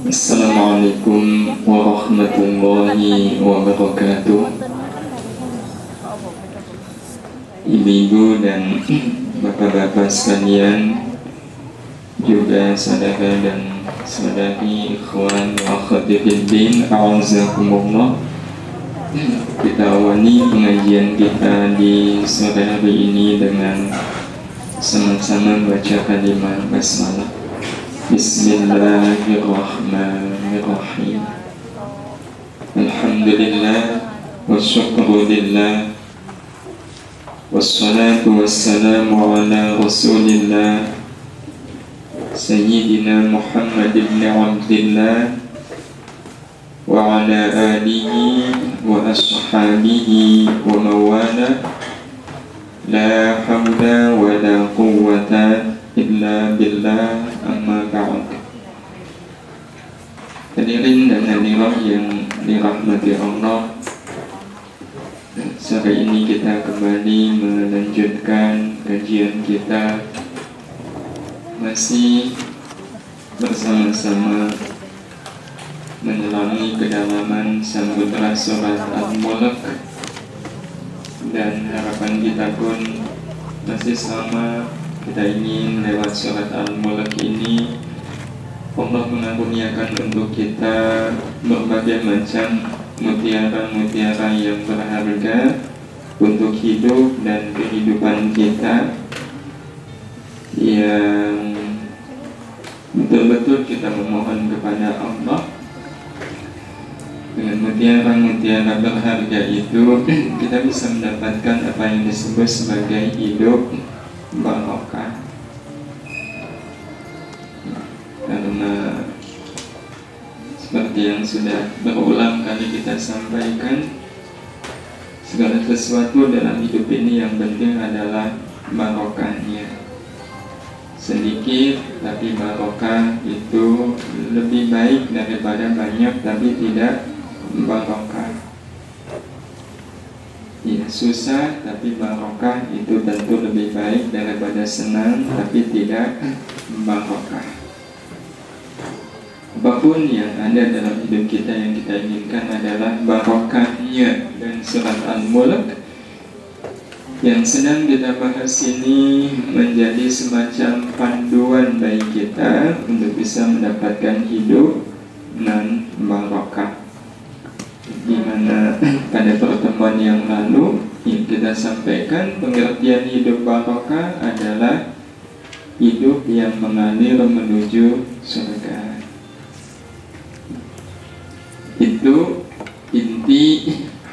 Assalamualaikum warahmatullahi wabarakatuh. Ibu-ibu dan bapak-bapak sekalian, juga saudara dan saudari, ikhwan wa akhwati fiddin, a'azakumullah. Kita awali pengajian kita di sore hari ini dengan sama-sama baca kalimat basmalah. Bismillahirrahmanirrahim. Alhamdulillah wa syukrulillah, wassalatu wassalamu ala rasulillah Sayyidina Muhammad ibn Abdillah wa ala alihi wa ashabihi wa mawala. La hawla wa la quwwata illa billah, amma ba'd. Hadirin dan hadirat yang dirahmati Allah, sore ini kita kembali melanjutkan kajian kita, masih bersama-sama menyelami kedalaman samudra surat Al-Mulk, dan harapan kita pun masih sama. Kita ingin lewat surat Al-Mulk ini Allah mengaruniakan untuk kita berbagai macam mutiara-mutiara yang berharga untuk hidup dan kehidupan kita, yang betul-betul kita memohon kepada Allah. Dengan mutiara-mutiara berharga itu kita bisa mendapatkan apa yang disebut sebagai hidup barokah. Karena seperti yang sudah berulang kali kita sampaikan, segala sesuatu dalam hidup ini yang penting adalah barokahnya. Sedikit tapi barokah itu lebih baik daripada banyak tapi tidak barokah. Ya, susah tapi barokah itu tentu lebih baik daripada senang tapi tidak barokah. Apapun yang ada dalam hidup kita yang kita inginkan adalah barokahnya. Dan surat Al-Mulk yang sedang kita bahas ini menjadi semacam panduan bagi kita untuk bisa mendapatkan hidup nan barokah. Di mana pada pertemuan yang lalu yang kita sampaikan, pengertian hidup barokah adalah hidup yang mengalir menuju surga. Itu inti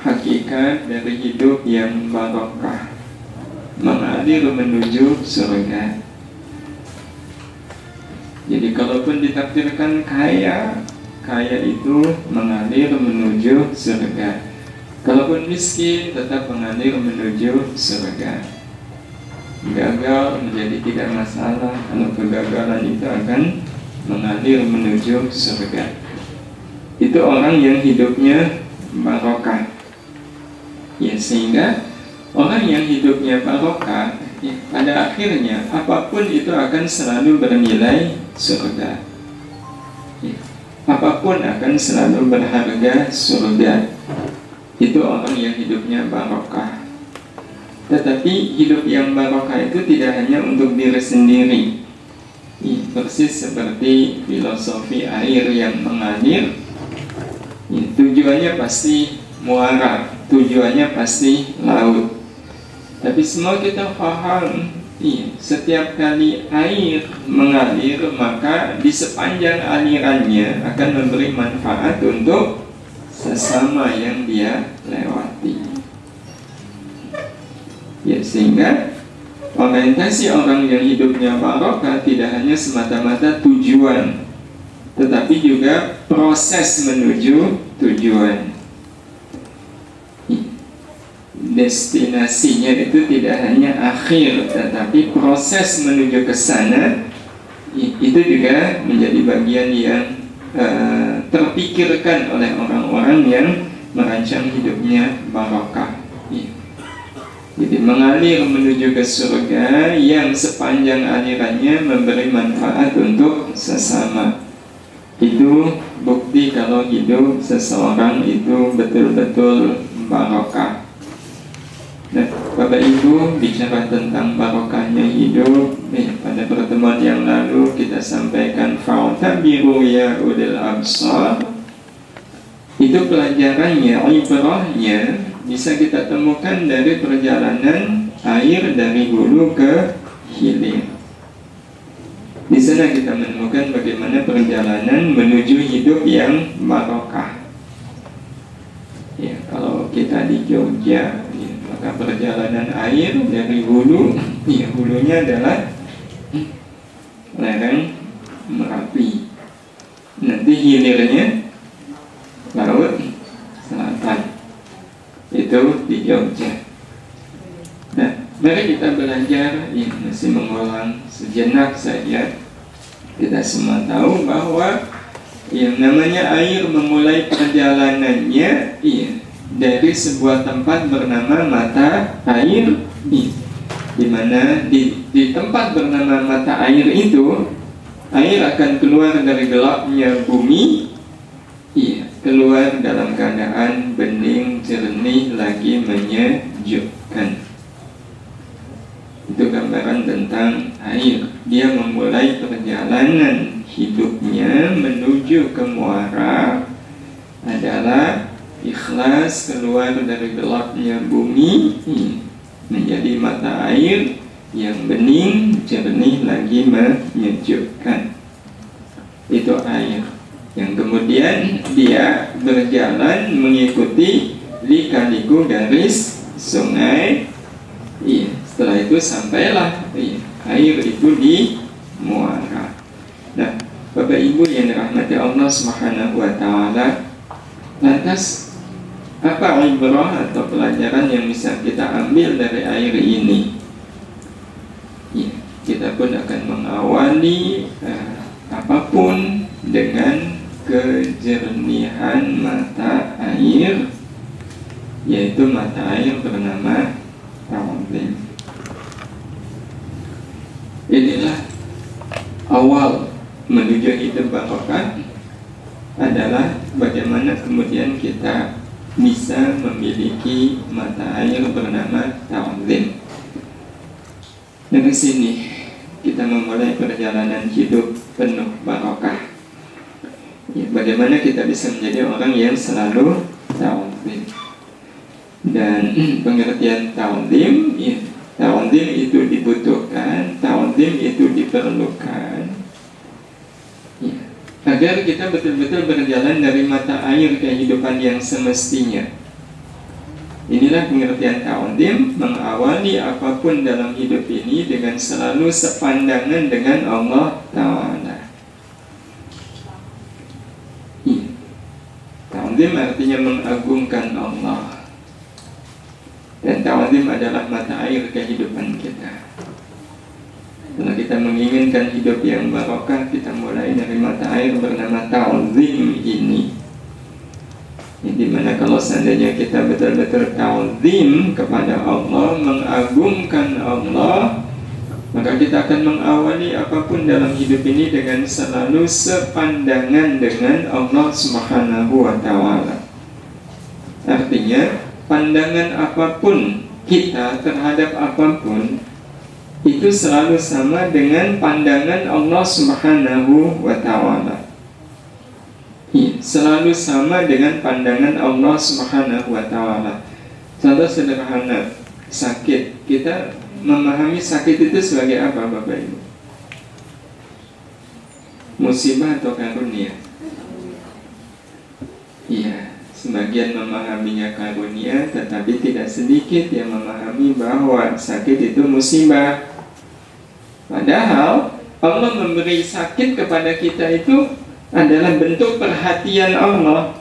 hakikat dari hidup yang barokah, mengalir menuju surga. Jadi kalaupun ditakdirkan kaya itu mengalir menuju surga. Kalaupun miskin tetap mengalir menuju surga. Gagal menjadi tidak masalah, kalau kegagalan itu akan mengalir menuju surga. Itu orang yang hidupnya barokah. Ya, sehingga orang yang hidupnya barokah, ya, pada akhirnya apapun itu akan selalu bernilai surga. Ya, apapun akan selalu berharga surga. Itu orang yang hidupnya barokah. Tetapi hidup yang barokah itu tidak hanya untuk diri sendiri. Ya, persis seperti filosofi air yang mengalir. Ya, tujuannya pasti muara, tujuannya pasti laut. Tapi semua kita paham, setiap kali air mengalir, maka di sepanjang alirannya akan memberi manfaat untuk sesama yang dia lewati. Ya, sehingga orientasi orang yang hidupnya barokah tidak hanya semata-mata tujuan, tetapi juga proses menuju tujuan. Destinasinya itu tidak hanya akhir, tetapi proses menuju ke sana itu juga menjadi bagian yang terpikirkan oleh orang-orang yang merancang hidupnya barokah. Jadi mengalir menuju ke surga yang sepanjang alirannya memberi manfaat untuk sesama. Itu bukti kalau hidup seseorang itu betul-betul barokah. Nah, Bapak Ibu bicara tentang barokahnya hidup. Pada pertemuan yang lalu kita sampaikan fa'tabiru ya ulil absar. Itu pelajarannya, ibrahnya bisa kita temukan dari perjalanan air dari hulu ke hilir. Di sana kita menemukan bagaimana perjalanan menuju hidup yang barokah. Ya, kalau kita di Jogja, ya, maka perjalanan air dari hulu, ya, hulunya adalah lereng Merapi. Nanti hilirnya laut selatan. Itu di Jogja. Nah, mari kita belajar, ya, masih mengulang sejenak saja. Kita semua tahu bahwa yang namanya air memulai perjalanannya, ya, dari sebuah tempat bernama mata air, ya, di mana di tempat bernama mata air itu, air akan keluar dari gelapnya bumi, ya, keluar dalam keadaan bening, jernih, lagi menyejukkan. Itu gambaran tentang air. Dia memulai perjalanan hidupnya menuju ke muara adalah ikhlas keluar dari gelapnya bumi menjadi mata air yang bening, jernih, lagi menyejukkan. Itu air yang kemudian dia berjalan mengikuti lika-liku garis sungai. Iya, setelah itu sampailah, iya, air itu di muara. Nah, Bapak Ibu yang dirahmati Allah Subhanahu wa taala, lantas apa ibrah atau pelajaran yang bisa kita ambil dari air ini? Ya, kita pun akan mengawali apapun dengan kejernihan mata air, yaitu mata air bernama ta'zim. Inilah awal menuju hidup barokah, adalah bagaimana kemudian kita bisa memiliki mata air bernama ta'zim. Dari sini kita memulai perjalanan hidup penuh barokah. Ya, bagaimana kita bisa menjadi orang yang selalu ta'zim. Dan pengertian ta'zim, ya, ta'zim itu dibutuhkan, ta'zim itu diperlukan, ya, agar kita betul-betul berjalan dari mata air kehidupan yang semestinya. Inilah pengertian ta'zim, mengawali apapun dalam hidup ini dengan selalu sepandangan dengan Allah Ta'ala. Ta'zim artinya mengagungkan Allah. Dan ta'zim adalah mata air kehidupan kita. Kalau kita menginginkan hidup yang barokah, kita mulai dari mata air bernama ta'zim ini. Di mana kalau seandainya kita betul-betul ta'zim kepada Allah, mengagungkan Allah, maka kita akan mengawali apapun dalam hidup ini dengan selalu sepandangan dengan Allah Subhanahu wa ta'ala. Artinya, pandangan apapun kita terhadap apapun itu selalu sama dengan pandangan Allah Subhanahu wa ta'ala. Selalu sama dengan pandangan Allah Subhanahu wa ta'ala. Contoh sederhana, sakit. Kita memahami sakit itu sebagai apa, Bapak Ibu? Musibah atau karunia? Iya, sebagian memahaminya karunia, tetapi tidak sedikit yang memahami bahwa sakit itu musibah. Padahal Allah memberi sakit kepada kita itu adalah bentuk perhatian Allah.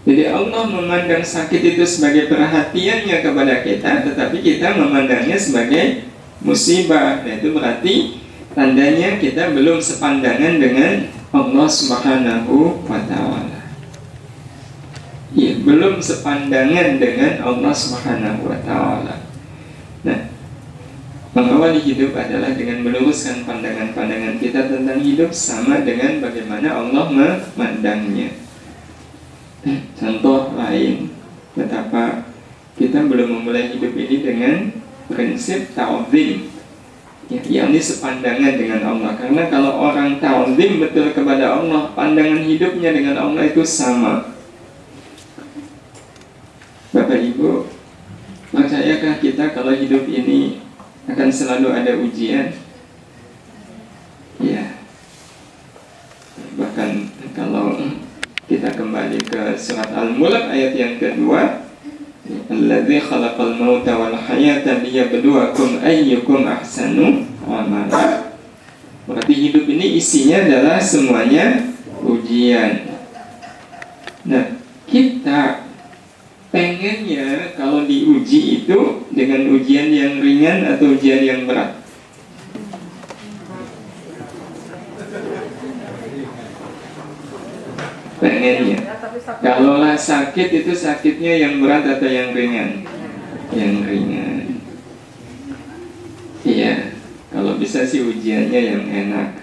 Jadi Allah memandang sakit itu sebagai perhatiannya kepada kita, tetapi kita memandangnya sebagai musibah. Nah, itu berarti tandanya kita belum sepandangan dengan Allah Subhanahu wa ta'ala. Ya, belum sepandangan dengan Allah Subhanahu wa taala. Nah, mengawali hidup adalah dengan meluruskan pandangan-pandangan kita tentang hidup sama dengan bagaimana Allah memandangnya. Contoh lain, betapa kita belum memulai hidup ini dengan prinsip ta'zim, yakni sepandangan dengan Allah. Karena kalau orang ta'zim betul kepada Allah, pandangan hidupnya dengan Allah itu sama. Bapak Ibu, percayakah kita kalau hidup ini akan selalu ada ujian? Ya. Bahkan kalau kita kembali ke surat Al-Mulk ayat yang kedua, Alladzi khalaqal mauta wal hayata liyabluwakum ayyukum ahsanu amala. Berarti hidup ini isinya adalah semuanya ujian. Nah, kita pengennya kalau diuji itu dengan ujian yang ringan atau ujian yang berat? Pengennya kalaulah sakit itu sakitnya yang berat atau yang ringan? Yang ringan. Iya, kalau bisa sih ujiannya yang enak.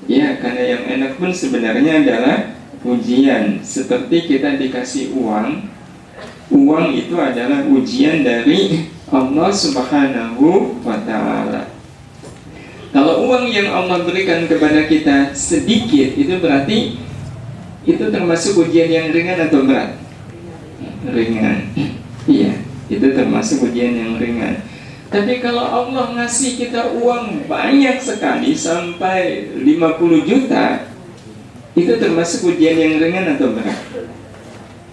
Iya, karena yang enak pun sebenarnya adalah ujian. Seperti kita dikasih uang. Uang itu adalah ujian dari Allah Subhanahu wa ta'ala. Kalau uang yang Allah berikan kepada kita sedikit, itu berarti itu termasuk ujian yang ringan atau berat? Ringan. Iya, itu termasuk ujian yang ringan. Tapi kalau Allah ngasih kita uang banyak sekali sampai 50 juta, itu termasuk ujian yang ringan atau berat?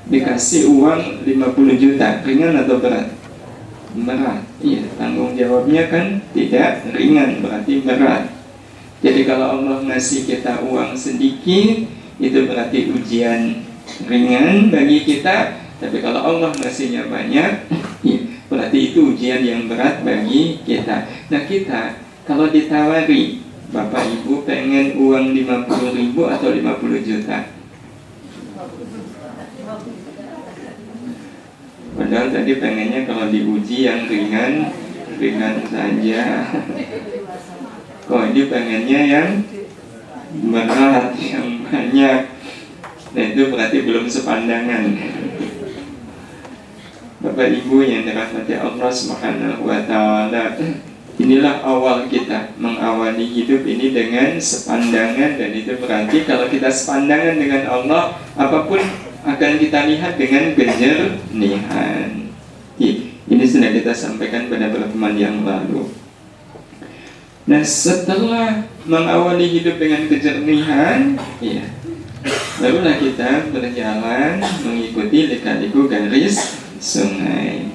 Dikasih uang 50 juta, ringan atau berat? Berat. Iya, tanggung jawabnya kan tidak ringan, berarti berat. Jadi kalau Allah ngasih kita uang sedikit, itu berarti ujian ringan bagi kita. Tapi kalau Allah ngasihnya banyak, ya, berarti itu ujian yang berat bagi kita. Nah, kita kalau ditawari, Bapak Ibu pengen uang 50.000 atau 50 juta? Padahal tadi pengennya kalau diuji yang ringan saja. Kok ini pengennya yang berat, yang banyak. Nah, itu berarti belum sepandangan. Bapak Ibu yang dirahmati Allah Subhanahu wa ta'ala, inilah awal kita mengawali hidup ini dengan sepandangan. Dan itu berarti kalau kita sepandangan dengan Allah, apapun akan kita lihat dengan kejernihan. Ini sudah kita sampaikan pada pertemuan yang lalu. Nah, setelah mengawali hidup dengan kejernihan, ya, barulah kita berjalan mengikuti lika-liku garis sungai.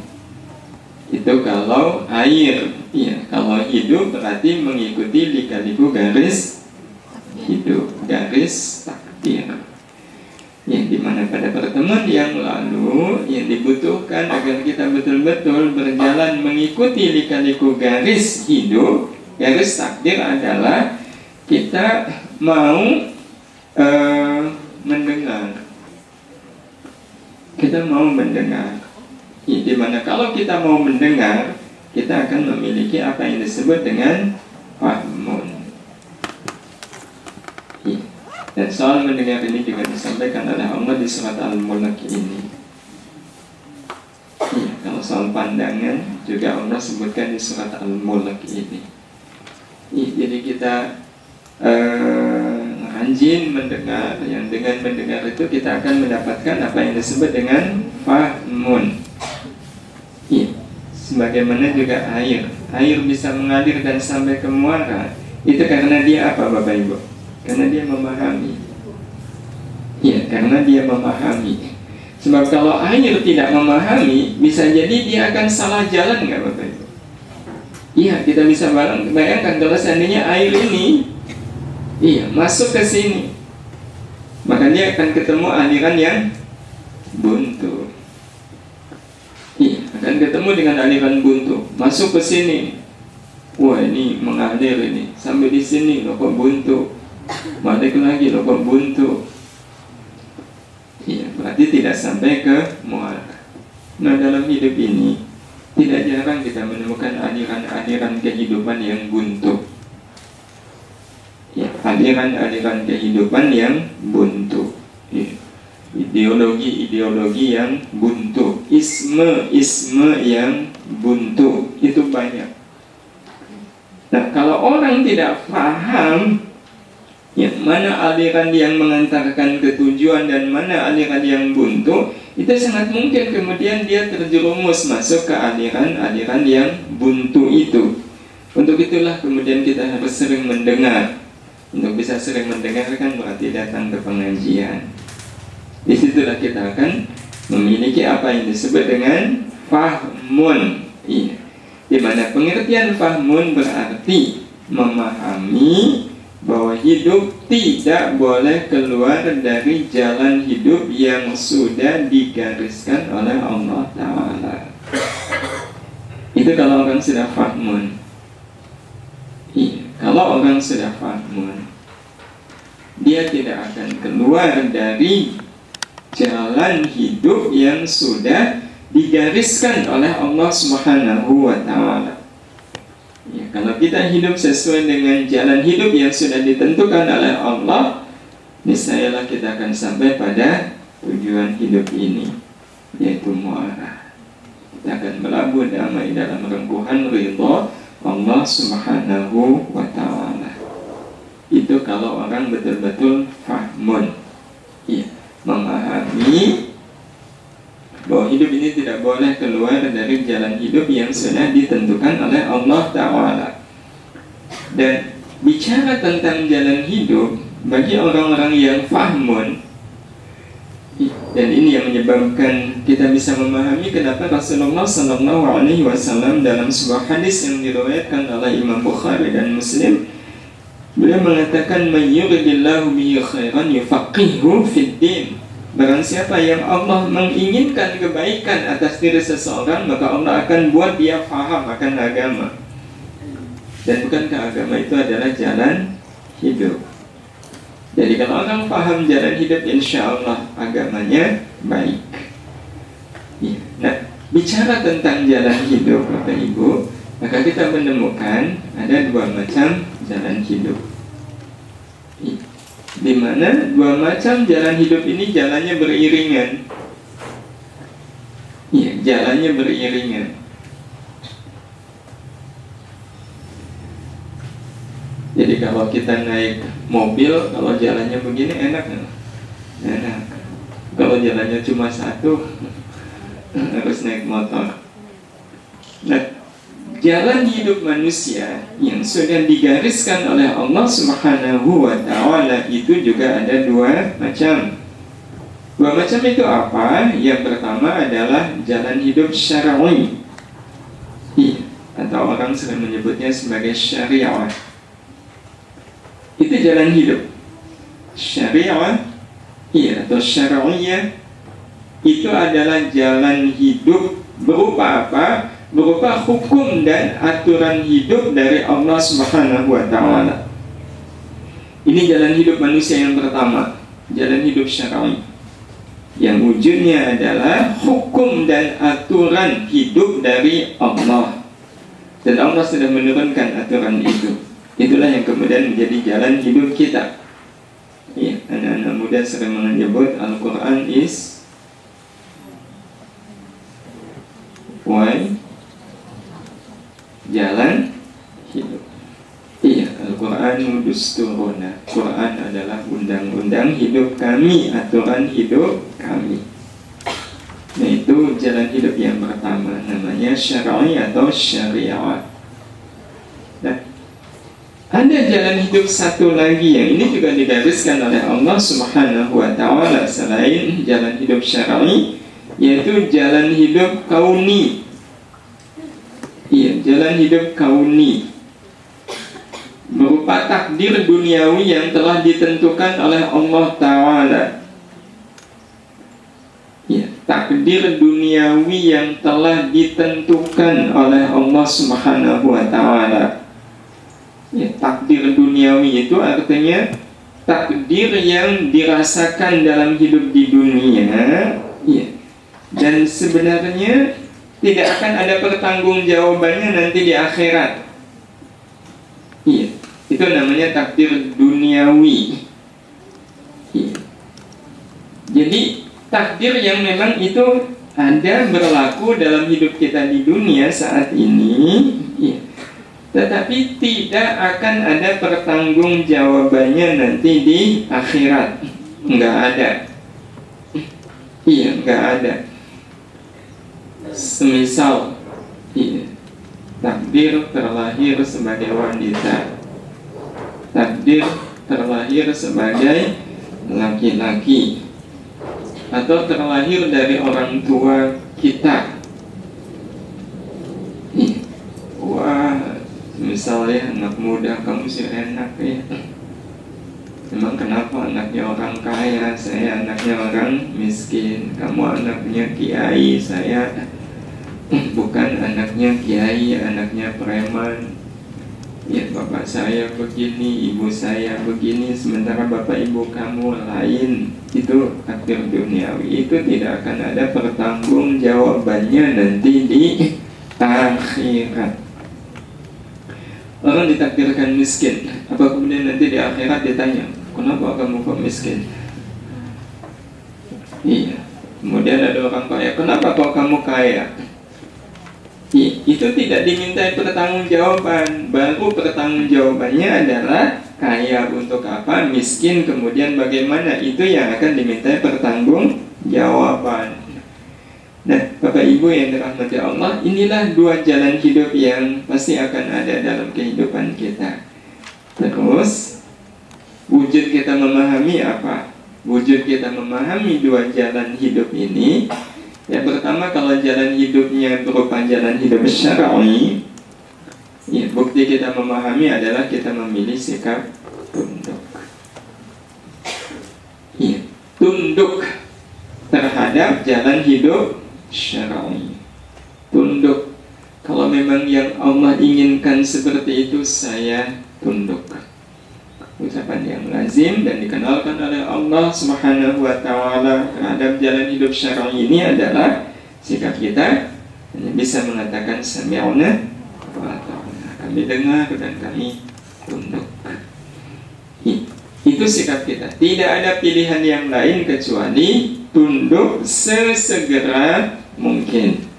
Itu kalau air, ya. Kalau hidup berarti mengikuti lika-liku garis hidup, garis takdir. Yang dimana pada pertemuan yang lalu yang dibutuhkan agar kita betul-betul berjalan mengikuti lika-liku garis hidup, garis takdir adalah kita mau mendengar. Kita mau mendengar. Dimana kalau kita mau mendengar, kita akan memiliki apa yang disebut dengan fahmun. Dan soal mendengar ini juga disampaikan oleh Allah di surat Al-Mulk ini. Kalau soal pandangan juga Allah sebutkan di surat Al-Mulk ini. Jadi kita rajin mendengar. Yang dengan mendengar itu kita akan mendapatkan apa yang disebut dengan fahmun. Sebagaimana juga air bisa mengalir dan sampai ke muara. Itu karena dia apa, Bapak Ibu? Karena dia memahami. Ya, karena dia memahami. Sebab kalau air tidak memahami, bisa jadi dia akan salah jalan, nggak Bapak Ibu? Iya, kita bisa bayangkan kalau seandainya air ini, iya, masuk ke sini, maka dia akan ketemu aliran yang buntu. Iya, akan ketemu dengan aliran buntu. Masuk ke sini, wah ini mengalir ini, sampai di sini loh kok buntu. Balik lagi loh kok buntu. Iya, berarti tidak sampai ke muara. Nah, dalam hidup ini tidak jarang kita menemukan aliran-aliran kehidupan yang buntu. Ya, aliran-aliran kehidupan yang buntu. Ya. Ideologi-ideologi yang buntu, isme-isme yang buntu, itu banyak. Nah, kalau orang tidak paham ya, mana aliran yang mengantarkan ke tujuan dan mana aliran yang buntu, itu sangat mungkin kemudian dia terjerumus masuk ke aliran-aliran yang buntu itu. Untuk itulah kemudian kita harus sering mendengar. Untuk bisa sering mendengarkan berarti datang ke pengajian. Disitulah kita akan memiliki apa yang disebut dengan fahmun. Iya. Di mana pengertian fahmun berarti memahami bahwa hidup tidak boleh keluar dari jalan hidup yang sudah digariskan oleh Allah Ta'ala. Itu kalau orang sudah fahmun. Iya. Kalau orang sudah fahmun, dia tidak akan keluar dari jalan hidup yang sudah digariskan oleh Allah Subhanahu wa Ta'ala. Ya, kalau kita hidup sesuai dengan jalan hidup yang sudah ditentukan oleh Allah, niscayalah kita akan sampai pada tujuan hidup ini, yaitu muara. Kita akan melabuh damai dalam rengkuhan ridha Allah Subhanahu wa Ta'ala. Itu kalau orang betul-betul fahmun, ya, memahami bahwa hidup ini tidak boleh keluar dari jalan hidup yang sudah ditentukan oleh Allah Ta'ala. Dan bicara tentang jalan hidup bagi orang-orang yang fahmun, dan ini yang menyebabkan kita bisa memahami kenapa Rasulullah SAW dalam sebuah hadis yang diriwayatkan oleh Imam Bukhari dan Muslim, beliau mengatakan, "Man yuridillahu bihi khairan yufaqihuhu fid din." Barang siapa yang Allah menginginkan kebaikan atas diri seseorang, maka Allah akan buat dia faham akan agama. Dan bukankah agama itu adalah jalan hidup? Jadi kalau orang paham jalan hidup, insya Allah agamanya baik. Ya. Nah, bicara tentang jalan hidup, Bapak Ibu, maka kita menemukan ada dua macam jalan hidup. Ya. Di mana dua macam jalan hidup ini jalannya beriringan. Ya, jalannya beriringan. Jadi kalau kita naik mobil, kalau jalannya begini enak nggak? Enak. Kalau jalannya cuma satu, harus naik motor. Nah, jalan hidup manusia yang sudah digariskan oleh Allah Subhanahu wa Ta'ala itu juga ada dua macam. Dua macam itu apa? Yang pertama adalah jalan hidup syar'i, atau orang sering menyebutnya sebagai syariah. Itu jalan hidup syariah, atau syar'iyah. Itu adalah jalan hidup berupa apa? Berupa hukum dan aturan hidup dari Allah Subhanahu wa Ta'ala. Ini jalan hidup manusia yang pertama, jalan hidup syar'i, yang wujudnya adalah hukum dan aturan hidup dari Allah. Dan Allah sudah menurunkan aturan itu. Itulah yang kemudian menjadi jalan hidup kita. Ya, anak-anak muda sering menyebut Al-Quran is why, jalan hidup. Iya, Al-Quran dusturuna. Quran adalah undang-undang hidup kami, aturan hidup kami. Nah, itu jalan hidup yang pertama, namanya syar'i atau syariah. Nah, ada jalan hidup satu lagi yang ini juga digariskan oleh Allah Subhanahu wa Ta'ala selain jalan hidup syar'i, yaitu jalan hidup kauni. Iya, jalan hidup kauni berupa takdir duniawi yang telah ditentukan oleh Allah Ta'ala. Ya, takdir duniawi yang telah ditentukan oleh Allah Subhanahu wa Ta'ala. Ya, takdir duniawi itu artinya takdir yang dirasakan dalam hidup di dunia, ya, dan sebenarnya tidak akan ada pertanggungjawabannya nanti di akhirat. Iya, itu namanya takdir duniawi. Iya. Jadi takdir yang memang itu ada berlaku dalam hidup kita di dunia saat ini, iya, tetapi tidak akan ada pertanggungjawabannya nanti di akhirat. Enggak ada. Iya, enggak ada. Semisal, iya, takdir terlahir sebagai wanita, takdir terlahir sebagai laki-laki, atau terlahir dari orang tua kita. Wah, misalnya anak muda kamu sih enak ya. Memang kenapa anaknya orang kaya, saya anaknya orang miskin. Kamu anaknya kiai, saya bukan anaknya kiai, anaknya preman. Ya, bapak saya begini, ibu saya begini, sementara bapak ibu kamu lain. Itu takdir duniawi. Itu tidak akan ada pertanggungjawabannya nanti di akhirat. Orang ditakdirkan miskin, apa kemudian nanti di akhirat ditanya, kenapa kamu kok miskin? Iya. Kemudian ada orang kaya, kenapa kok kamu kaya? Itu tidak dimintai pertanggungjawaban. Baru pertanggungjawabannya adalah kaya untuk apa, miskin kemudian bagaimana. Itu yang akan dimintai pertanggungjawaban. Nah, Bapak Ibu yang dirahmati Allah, inilah dua jalan hidup yang pasti akan ada dalam kehidupan kita. Terus, wujud kita memahami apa? Wujud kita memahami dua jalan hidup ini. Yang pertama, kalau jalan hidupnya berupa jalan hidup syar'i, ya, bukti kita memahami adalah kita memilih sikap tunduk. Ya, tunduk terhadap jalan hidup syar'i. Tunduk. Kalau memang yang Allah inginkan seperti itu, saya tunduk. Ucapan yang lazim dan dikenalkan oleh Allah Subhanahu wa ta'ala terhadap jalan hidup syar'i ini adalah sikap kita hanya bisa mengatakan sami'na wa ata'na. Kami dengar dan kami tunduk. Itu sikap kita. Tidak ada pilihan yang lain kecuali tunduk sesegera mungkin.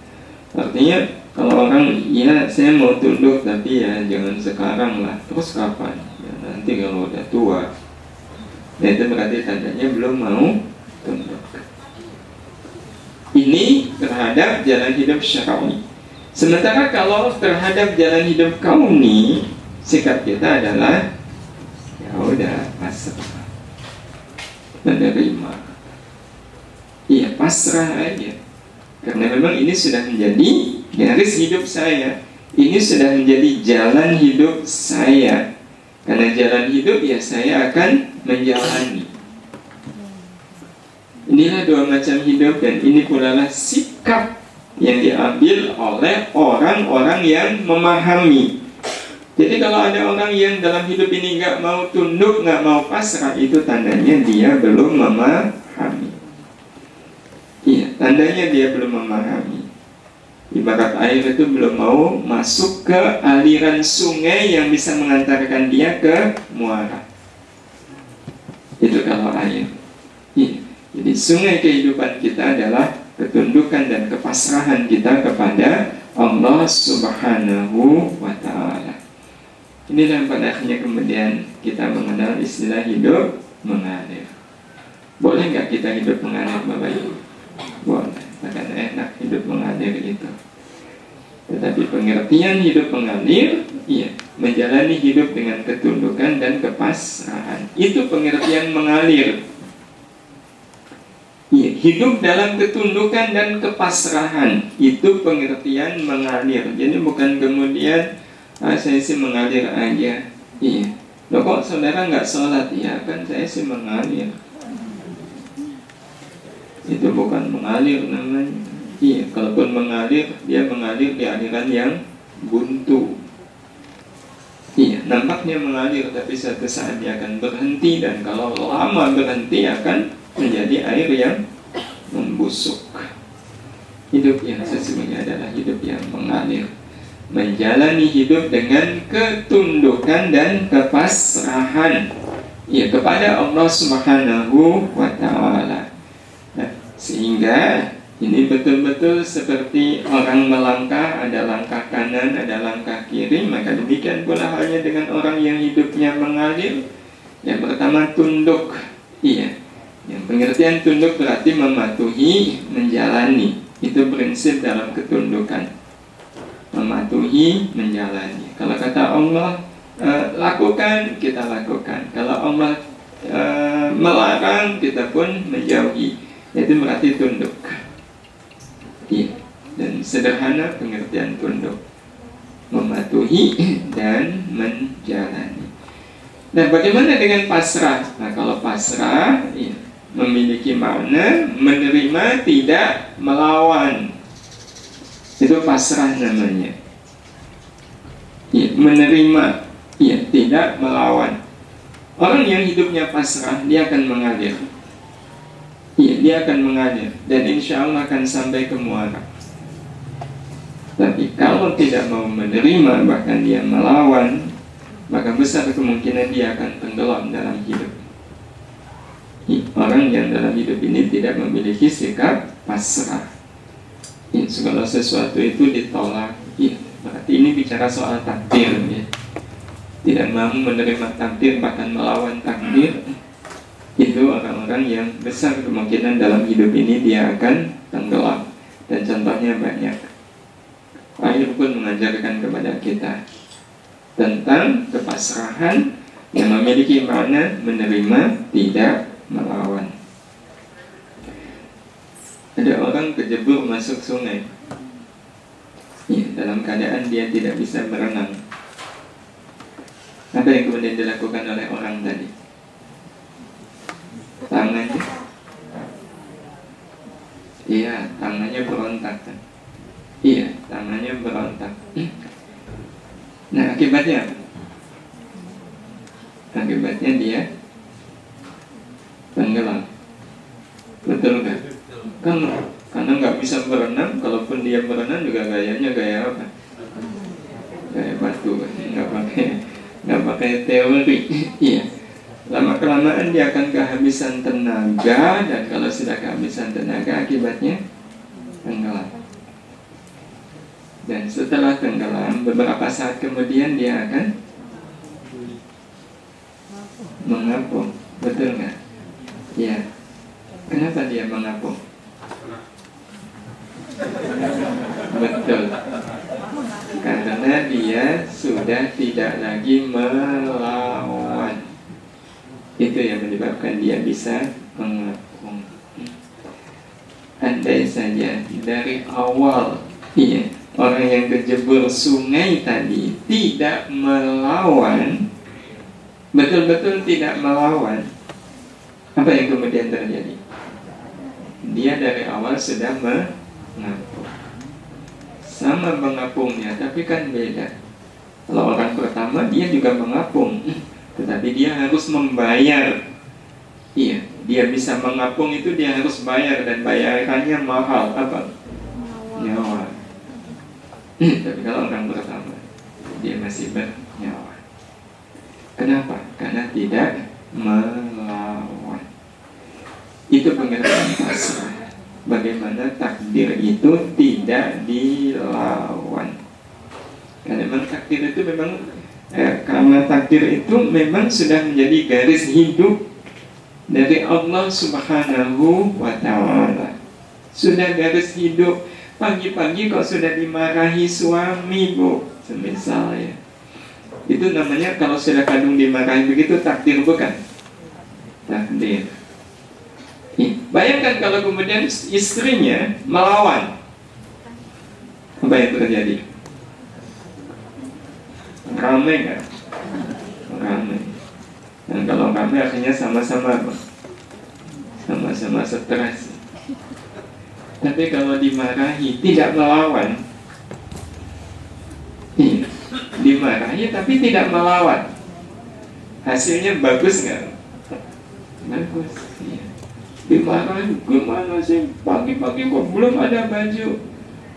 Artinya kalau orang, ya saya mau tunduk tapi ya jangan sekarang lah. Terus kapan? Nanti kalau udah tua. Nah, itu berarti tandanya belum mau tunduk. Ini terhadap jalan hidup syar'i. Sementara kalau terhadap jalan hidup kauni, sikap kita adalah ya udah pasrah, menerima. Iya, pasrah aja. Karena memang ini sudah menjadi garis hidup saya. Ini sudah menjadi jalan hidup saya. Karena jalan hidup ya saya akan menjalani. Inilah dua macam hidup dan ini pula lah sikap yang diambil oleh orang-orang yang memahami. Jadi kalau ada orang yang dalam hidup ini nggak mau tunduk, nggak mau pasrah, itu tandanya dia belum memahami. Iya, tandanya dia belum memahami. Ibarat air itu belum mau masuk ke aliran sungai yang bisa mengantarkan dia ke muara. Itu kalau air. Iya. Jadi sungai kehidupan kita adalah ketundukan dan kepasrahan kita kepada Allah Subhanahu wa ta'ala. Inilah yang pada akhirnya kemudian kita mengenal istilah hidup mengalir. Boleh nggak kita hidup mengalir, Bapak Ibu? Boleh. Akan enak hidup mengalir itu. Tetapi pengertian hidup mengalir, iya, menjalani hidup dengan ketundukan dan kepasrahan. Itu pengertian mengalir. Iya, hidup dalam ketundukan dan kepasrahan. Itu pengertian mengalir. Jadi bukan kemudian saya sih mengalir aja. Iya. Loh kok saudara nggak sholat? Ya kan saya sih mengalir. Itu bukan mengalir namanya. Iya, kalaupun mengalir, dia mengalir di aliran yang buntu. Iya, nampaknya mengalir, tapi suatu saat dia akan berhenti, dan kalau lama berhenti akan menjadi air yang membusuk. Hidup yang sesungguhnya adalah hidup yang mengalir, menjalani hidup dengan ketundukan dan kepasrahan kepada Allah Subhanahu wa Ta'ala. Sehingga ini betul-betul seperti orang melangkah, ada langkah kanan, ada langkah kiri. Maka demikian pula halnya dengan orang yang hidupnya mengalir. Yang pertama tunduk. Yang pengertian tunduk berarti mematuhi, menjalani. Itu prinsip dalam ketundukan. Mematuhi, menjalani. Kalau kata Allah lakukan, kita lakukan. Kalau Allah melarang, kita pun menjauhi. Itu berarti tunduk. Dan sederhana pengertian tunduk, mematuhi dan menjalani. Dan bagaimana dengan pasrah? Nah, kalau pasrah memiliki makna menerima, tidak melawan. Itu pasrah namanya. Menerima, tidak melawan. Orang yang hidupnya pasrah, dia akan mengalir. Dia akan mengalir, dan insya Allah akan sampai ke muara. Tapi kalau tidak mau menerima, bahkan dia melawan, maka besar kemungkinan dia akan tenggelam dalam hidup. Orang yang dalam hidup ini tidak memiliki sikap pasrah. Segala sesuatu itu ditolak. Berarti ini bicara soal takdir. Tidak mau menerima takdir, bahkan melawan takdir. Itu orang-orang yang besar kemungkinan dalam hidup ini dia akan tenggelam. Dan contohnya banyak. Air pun mengajarkan kepada kita tentang kepasrahan yang memiliki makna menerima, tidak melawan. Ada orang kejebur masuk sungai, dalam keadaan dia tidak bisa berenang. Apa yang kemudian dilakukan oleh orang tadi? Tangannya berontak kan? Tangannya berontak. Nah, akibatnya apa? Akibatnya dia tenggelam. Betul kan? Karena nggak bisa berenang. Kalaupun dia berenang juga gayanya gaya apa? Gaya batu, nggak pakai teori. Lama kelamaan dia akan kehabisan tenaga, dan kalau sudah kehabisan tenaga akibatnya tenggelam. Dan setelah tenggelam, beberapa saat kemudian dia akan mengapung. Betul nggak? Kenapa dia mengapung? Betul. Karena dia sudah tidak lagi melawan. Itu yang menyebabkan dia bisa mengapung. Andai saja dari awal orang yang kejebur sungai tadi tidak melawan, betul-betul tidak melawan, apa yang kemudian terjadi? Dia dari awal sudah mengapung. Sama mengapungnya, tapi kan beda. Kalau orang pertama dia juga mengapung, tetapi dia harus membayar. Dia bisa mengapung itu dia harus bayar, dan bayarannya mahal. Apa? Nyawa. Tapi kalau orang pertama, dia masih bernyawa. Kenapa? Karena tidak melawan. Itu pengertian pasrah. Bagaimana takdir itu tidak dilawan. Karena memang takdir itu memang karena takdir itu memang sudah menjadi garis hidup dari Allah Subhanahu wa Ta'ala. Sudah garis hidup. Pagi-pagi kok sudah dimarahi suami, Bu, semisal itu namanya kalau sudah kadung dimarahi begitu takdir, bukan? Takdir. Bayangkan kalau kemudian istrinya melawan, apa yang terjadi? Ramai kan? Ramai. Dan kalau ramai akhirnya sama-sama apa? Sama-sama stres. Tapi kalau dimarahi tidak melawan, dimarahi tapi tidak melawan. Hasilnya bagus nggak? Bagus. Ya. Dimarahi, gimana sih pagi-pagi kok belum ada baju?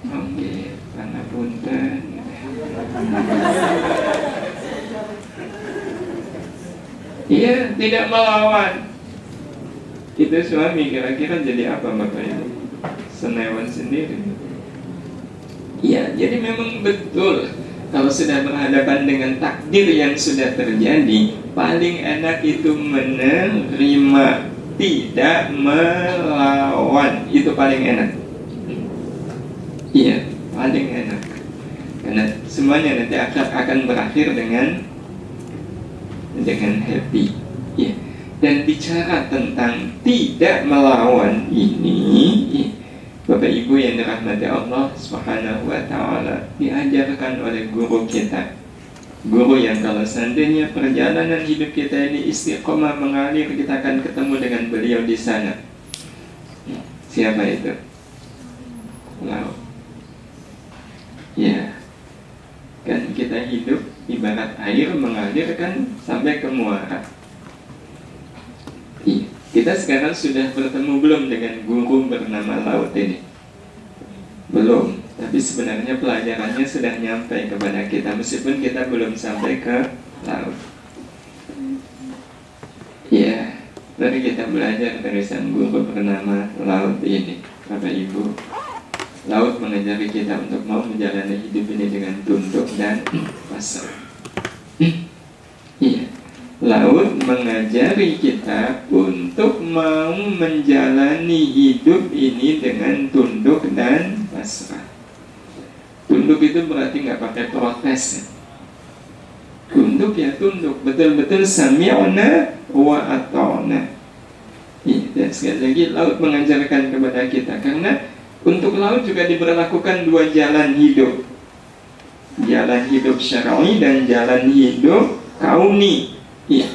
Oke, karena punten. Iya, tidak melawan. Itu suami kira-kira jadi apa Bapak Ibu? Senewan sendiri. Iya, jadi memang betul. Kalau sudah berhadapan dengan takdir yang sudah terjadi, paling enak itu menerima, tidak melawan. Itu paling enak. Iya, paling enak. Karena semuanya nanti akan berakhir dengan happy. Iya. Dan bicara tentang tidak melawan ini, Bapak Ibu yang dirahmati Allah Subhanahu wa ta'ala, diajarkan oleh guru kita. Guru yang kalau seandainya perjalanan hidup kita ini istiqomah mengalir, kita akan ketemu dengan beliau di sana. Siapa itu? Laut. Ya. Kan kita hidup ibarat air mengalir kan sampai ke muara. Kita sekarang sudah bertemu belum dengan guru bernama laut ini? Belum, tapi sebenarnya pelajarannya sudah nyampe kepada kita, meskipun kita belum sampai ke laut. Ya, mari kita belajar dari sang guru bernama laut ini, Bapak Ibu. Laut mengajari kita untuk mau menjalani hidup ini dengan tunduk dan pasrah. Iya. Laut mengajari kita untuk mau menjalani hidup ini dengan tunduk dan pasrah. Tunduk itu berarti nggak pakai protes ya. Tunduk ya tunduk, betul-betul sami'na wa ata'na. Dan sekali lagi laut mengajarkan kepada kita, karena untuk laut juga diberlakukan dua jalan hidup. Jalan hidup syar'i dan jalan hidup kauni. Iya.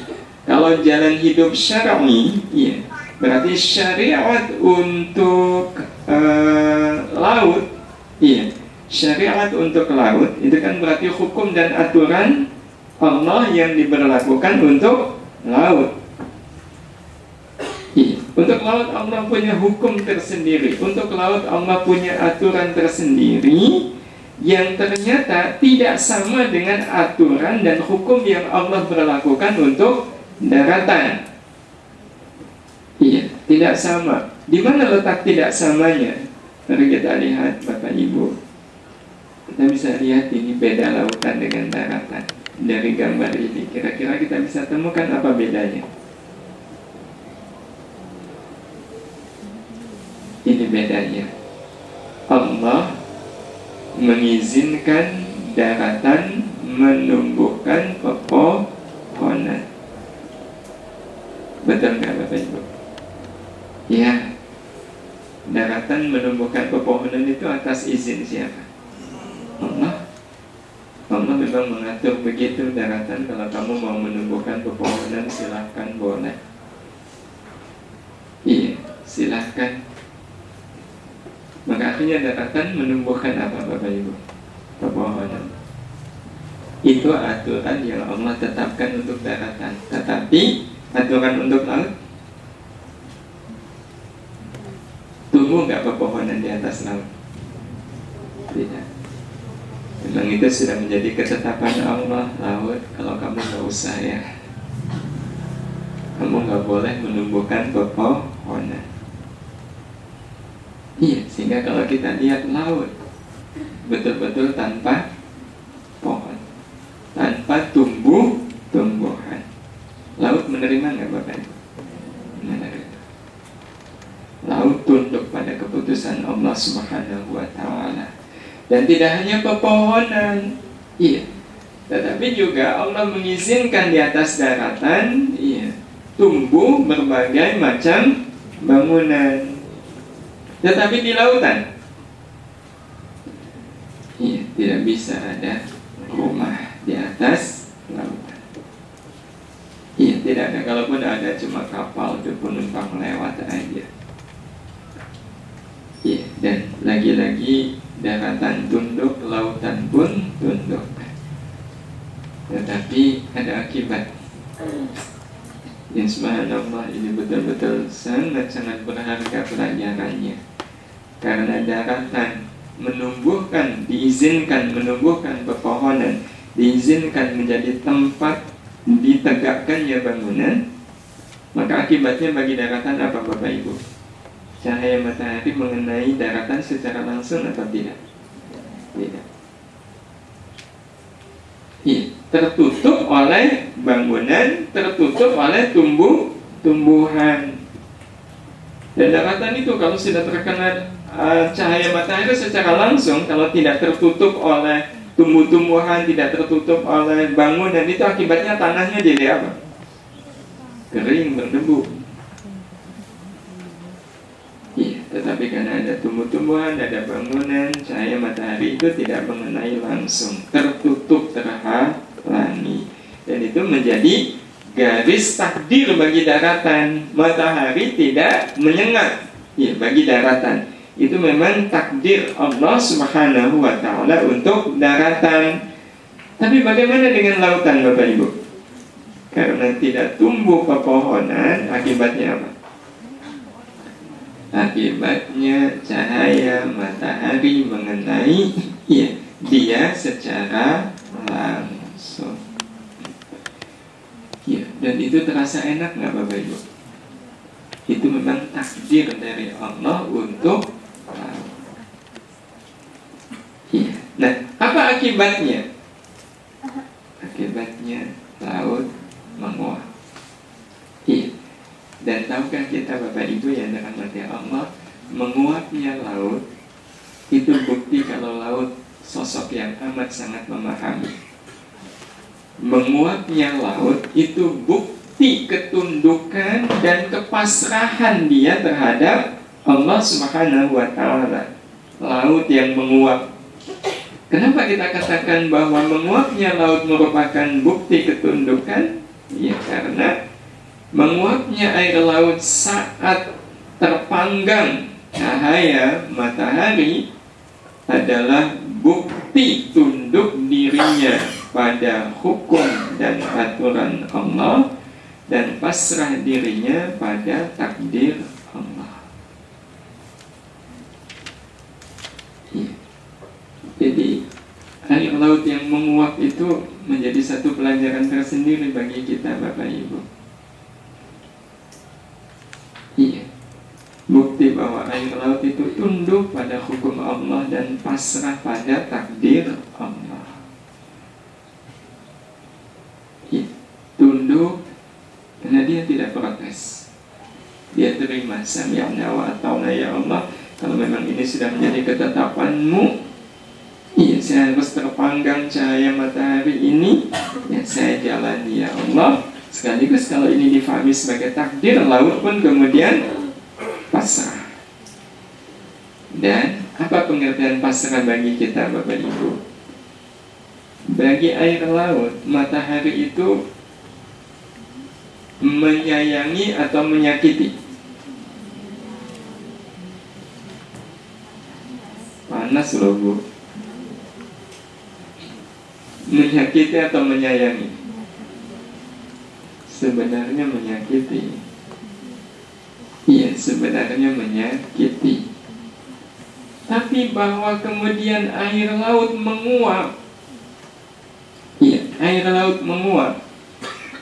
Kalau jalan hidup syar'i, iya, berarti syariat untuk laut, iya, syariat untuk laut itu kan berarti hukum dan aturan Allah yang diberlakukan untuk laut. Iya. Untuk laut Allah punya hukum tersendiri. Untuk laut Allah punya aturan tersendiri yang ternyata tidak sama dengan aturan dan hukum yang Allah berlakukan untuk daratan. Iya, tidak sama. Di mana letak tidak samanya? Mari kita lihat Bapak Ibu. Kita bisa lihat ini beda lautan dengan daratan. Dari gambar ini, kira-kira kita bisa temukan apa bedanya? Ini bedanya. Allah mengizinkan daratan menumbuhkan pepohonan. Betul nggak Bapak Ibu? Ya, daratan menumbuhkan pepohonan itu atas izin siapa? Allah. Allah memang mengatur begitu daratan, kalau kamu mau menumbuhkan pepohonan silahkan, boleh. Iya, silahkan. Maka akhirnya daratan menumbuhkan apa Bapak Ibu? Pepohonan. Itu aturan yang Allah tetapkan untuk daratan. Tetapi aturan untuk laut, tumbuh nggak pepohonan di atas laut? Tidak. Memang itu sudah menjadi ketetapan Allah. Laut, kalau kamu nggak usah ya, kamu nggak boleh menumbuhkan pepohonan. Iya, sehingga kalau kita lihat laut betul-betul tanpa pohon, tanpa tumbuhan. Laut menerima nggak Bapak Ibu? Menerima. Laut tunduk pada keputusan Allah Subhanahu wa ta'ala. Dan tidak hanya pepohonan, iya, tetapi juga Allah mengizinkan di atas daratan, iya, tumbuh berbagai macam bangunan. Tetapi di lautan, iya, tidak bisa ada rumah di atas lautan. Iya, tidak ada. Kalaupun ada, cuma kapal itu penumpang lewat aja. Iya, dan lagi-lagi daratan tunduk, lautan pun tunduk. tetapi ada akibat. Ya subhanallah, ini betul-betul sangat-sangat berharga pelajarannya. Karena daratan diizinkan menumbuhkan pepohonan, diizinkan menjadi tempat ditegakkannya bangunan, maka akibatnya bagi daratan apa Bapak Ibu? Cahaya matahari mengenai daratan secara langsung atau tidak? Tidak. Iya, tertutup oleh bangunan, tertutup oleh tumbuhan. Dan daratan itu kalau sudah terkena cahaya matahari secara langsung, kalau tidak tertutup oleh tumbuh-tumbuhan, tidak tertutup oleh bangunan, itu akibatnya tanahnya jadi apa? Kering, berdebu. Iya, tetapi karena ada tumbuh-tumbuhan, ada bangunan, cahaya matahari itu tidak mengenai langsung, tertutup, terhalangi. Dan itu menjadi garis takdir bagi daratan. Matahari tidak menyengat, ya, bagi daratan. Itu memang takdir Allah Subhanahu wa ta'ala untuk daratan. Tapi bagaimana dengan lautan Bapak Ibu? Karena tidak tumbuh pepohonan, akibatnya apa? Akibatnya cahaya matahari mengenai dia secara langsung. Ya, dan itu terasa enak nggak Bapak Ibu? Itu memang takdir dari Allah untuk ya. Nah, apa akibatnya? Akibatnya laut menguap. Iya. Dan tahukah kita Bapak Ibu yang dirahmati Allah, menguapnya laut itu bukti kalau laut sosok yang amat sangat memahami. Menguapnya laut itu bukti ketundukan dan kepasrahan dia terhadap Allah Subhanahu wa ta'ala. Laut yang menguap. Kenapa kita katakan bahwa menguapnya laut merupakan bukti ketundukan? Ya, karena menguapnya air laut saat terpanggang cahaya matahari adalah bukti tunduk dirinya pada hukum dan aturan Allah dan pasrah dirinya pada takdir Allah. Ya. Jadi air laut yang menguap itu menjadi satu pelajaran tersendiri bagi kita Bapak Ibu. Iya, bukti bahwa air laut itu tunduk pada hukum Allah dan pasrah pada takdir Allah. Iya, tunduk karena dia tidak protes. Dia terima, sami'na wa ata'na ya Allah. Kalau memang ini sudah menjadi ketetapan-Mu, iya, saya harus terpanggang cahaya matahari ini, ya saya jalani ya Allah. Sekaligus kalau ini difahami sebagai takdir, laut pun kemudian pasrah. Dan apa pengertian pasrah bagi kita Bapak Ibu? Bagi air laut, matahari itu menyayangi atau menyakiti? Panas loh Bu. Menyakiti atau menyayangi? Sebenarnya menyakiti. Iya, sebenarnya menyakiti. Tapi bahwa kemudian air laut menguap. Iya, air laut menguap.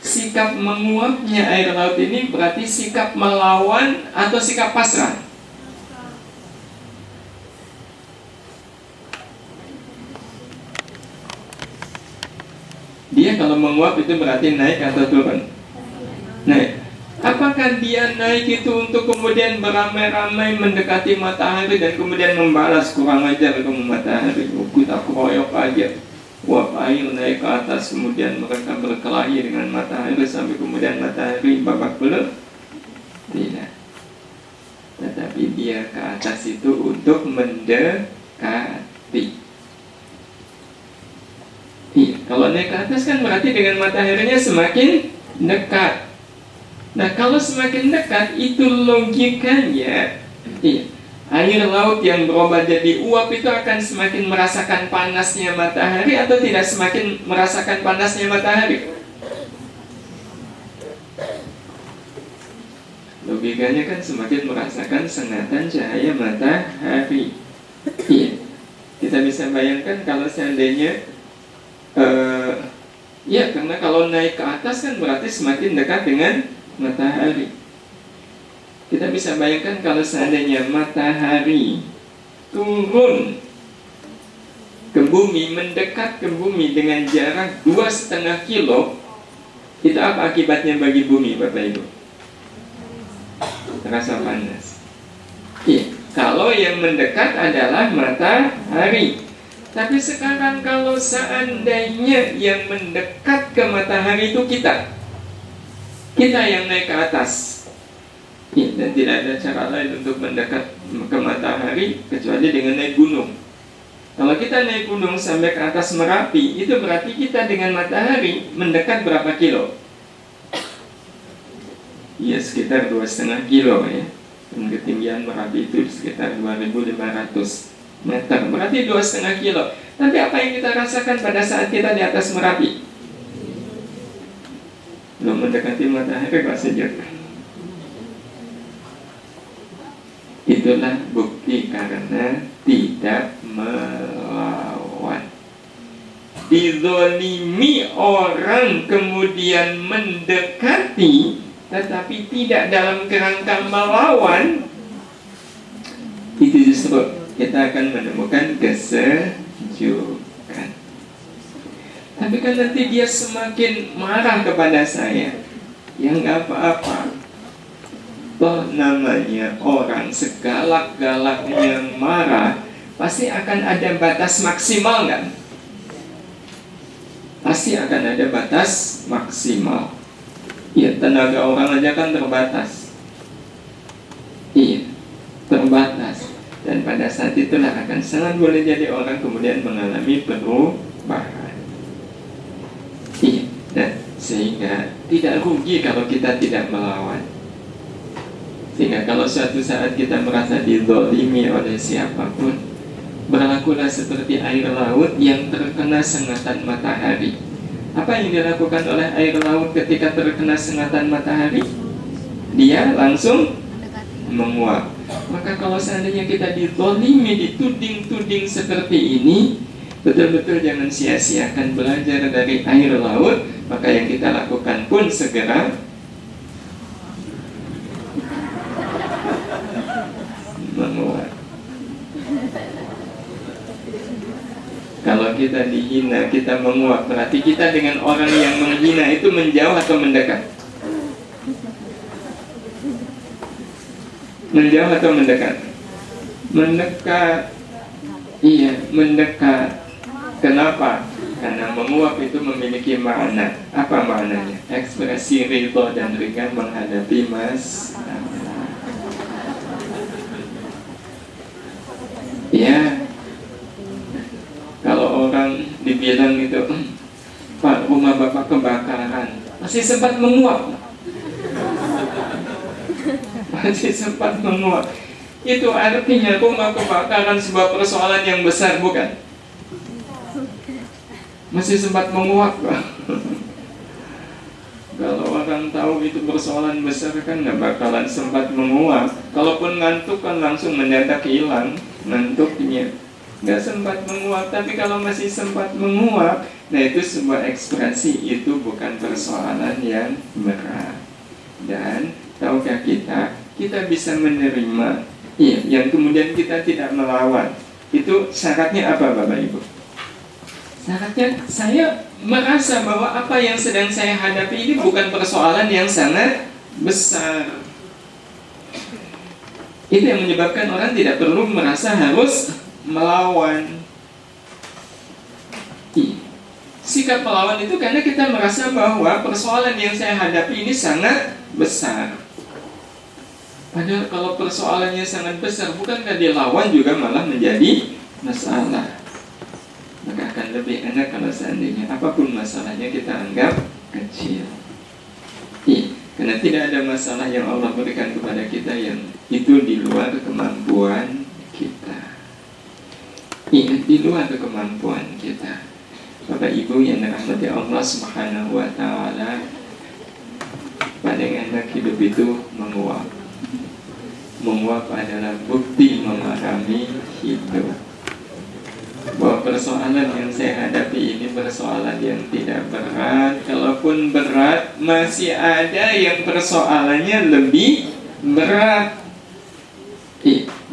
Sikap menguapnya air laut ini berarti sikap melawan atau sikap pasrah? Dia kalau menguap itu berarti naik atau turun? Naik. Apakah dia naik itu untuk kemudian beramai-ramai mendekati matahari dan kemudian membalas, kurang ajar kamu matahari, kita keroyok aja, uap air naik ke atas, kemudian mereka berkelahi dengan matahari sampai kemudian matahari babak belur? Tidak. Tetapi dia ke atas itu untuk mendekati. Iya, kalau naik ke atas kan berarti dengan mataharinya semakin dekat. Nah, kalau semakin dekat itu logikanya, iya, Air laut yang berubah jadi uap itu akan semakin merasakan panasnya matahari atau tidak semakin merasakan panasnya matahari? Logikanya kan semakin merasakan sengatan cahaya matahari. Iya. Kita bisa bayangkan kalau seandainya ya, karena kalau naik ke atas kan berarti semakin dekat dengan matahari. Kita bisa bayangkan kalau seandainya matahari turun ke bumi, mendekat ke bumi dengan jarak 2,5 kilo, itu apa akibatnya bagi bumi, Bapak Ibu? Terasa panas. Iya, kalau yang mendekat adalah matahari. Tapi sekarang kalau seandainya yang mendekat ke matahari itu kita yang naik ke atas, ya, dan tidak ada cara lain untuk mendekat ke matahari kecuali dengan naik gunung. Kalau kita naik gunung sampai ke atas Merapi, itu berarti kita dengan matahari mendekat berapa kilo? Ya, sekitar 2,5 kilo ya. Dan ketinggian Merapi itu sekitar 2.500 meter, berarti 2,5 kilo. Tapi apa yang kita rasakan pada saat kita di atas Merapi? Belum mendekati matahari kok sejuk. Itulah bukti karena tidak melawan. Dizolimi orang kemudian mendekati tetapi tidak dalam kerangka melawan, itu justru kita akan menemukan kesejukan. Tapi kan nanti dia semakin marah kepada saya, yang nggak apa-apa. Toh namanya orang segalak-galaknya marah, pasti akan ada batas maksimal kan? Pasti akan ada batas maksimal. Ya, tenaga orang aja kan terbatas. Iya, terbatas. Dan pada saat itulah akan sangat boleh jadi orang kemudian mengalami perubahan. Iya, dan sehingga tidak rugi kalau kita tidak melawan. Sehingga kalau suatu saat kita merasa dizolimi oleh siapapun, berlakulah seperti air laut yang terkena sengatan matahari. Apa yang dilakukan oleh air laut ketika terkena sengatan matahari? Dia langsung menguap. Maka kalau seandainya kita dizolimi, dituding-tuding seperti ini, betul-betul jangan sia-siakan belajar dari air laut. Maka yang kita lakukan pun segera menguap. Kalau kita dihina, kita menguap, berarti kita dengan orang yang menghina itu menjauh atau mendekat? Menjauh atau mendekat? Mendekat. Iya, mendekat. Kenapa? Karena menguap itu memiliki makna. Apa maknanya? Ekspresi ridho dan ringan menghadapi masalah. Ya, kalau orang dibilang itu, Pak, rumah Bapak kebakaran, masih sempat menguap. Masih sempat menguap. Itu artinya rumah kebakaran sebuah persoalan yang besar, bukan? Masih sempat menguap, Pak. Kalau orang tahu itu persoalan besar kan nggak bakalan sempat menguap. Kalaupun ngantuk kan langsung mendadak hilang ngantuknya. Nggak sempat menguap, tapi kalau masih sempat menguap, nah itu sebuah ekspresi, itu bukan persoalan yang berat. Dan tahukah kita bisa menerima, iya, yang kemudian kita tidak melawan. Itu syaratnya apa, Bapak Ibu? Syaratnya saya merasa bahwa apa yang sedang saya hadapi ini bukan persoalan yang sangat besar. Itu yang menyebabkan orang tidak perlu merasa harus melawan. Sikap melawan itu karena kita merasa bahwa persoalan yang saya hadapi ini sangat besar. Padahal kalau persoalannya sangat besar, bukankah dilawan juga malah menjadi masalah? Maka akan lebih enak kalau seandainya apapun masalahnya kita anggap kecil. Karena tidak ada masalah yang Allah berikan kepada kita yang itu di luar kemampuan kita. Iya, di luar kemampuan kita. Bapak Ibu yang dirahmati Allah Subhanahu wa Ta'ala, paling enak hidup itu menguap. Menguap adalah bukti memahami hidup. Bahwa persoalan yang saya hadapi ini persoalan yang tidak berat. Kalaupun berat, masih ada yang persoalannya lebih berat.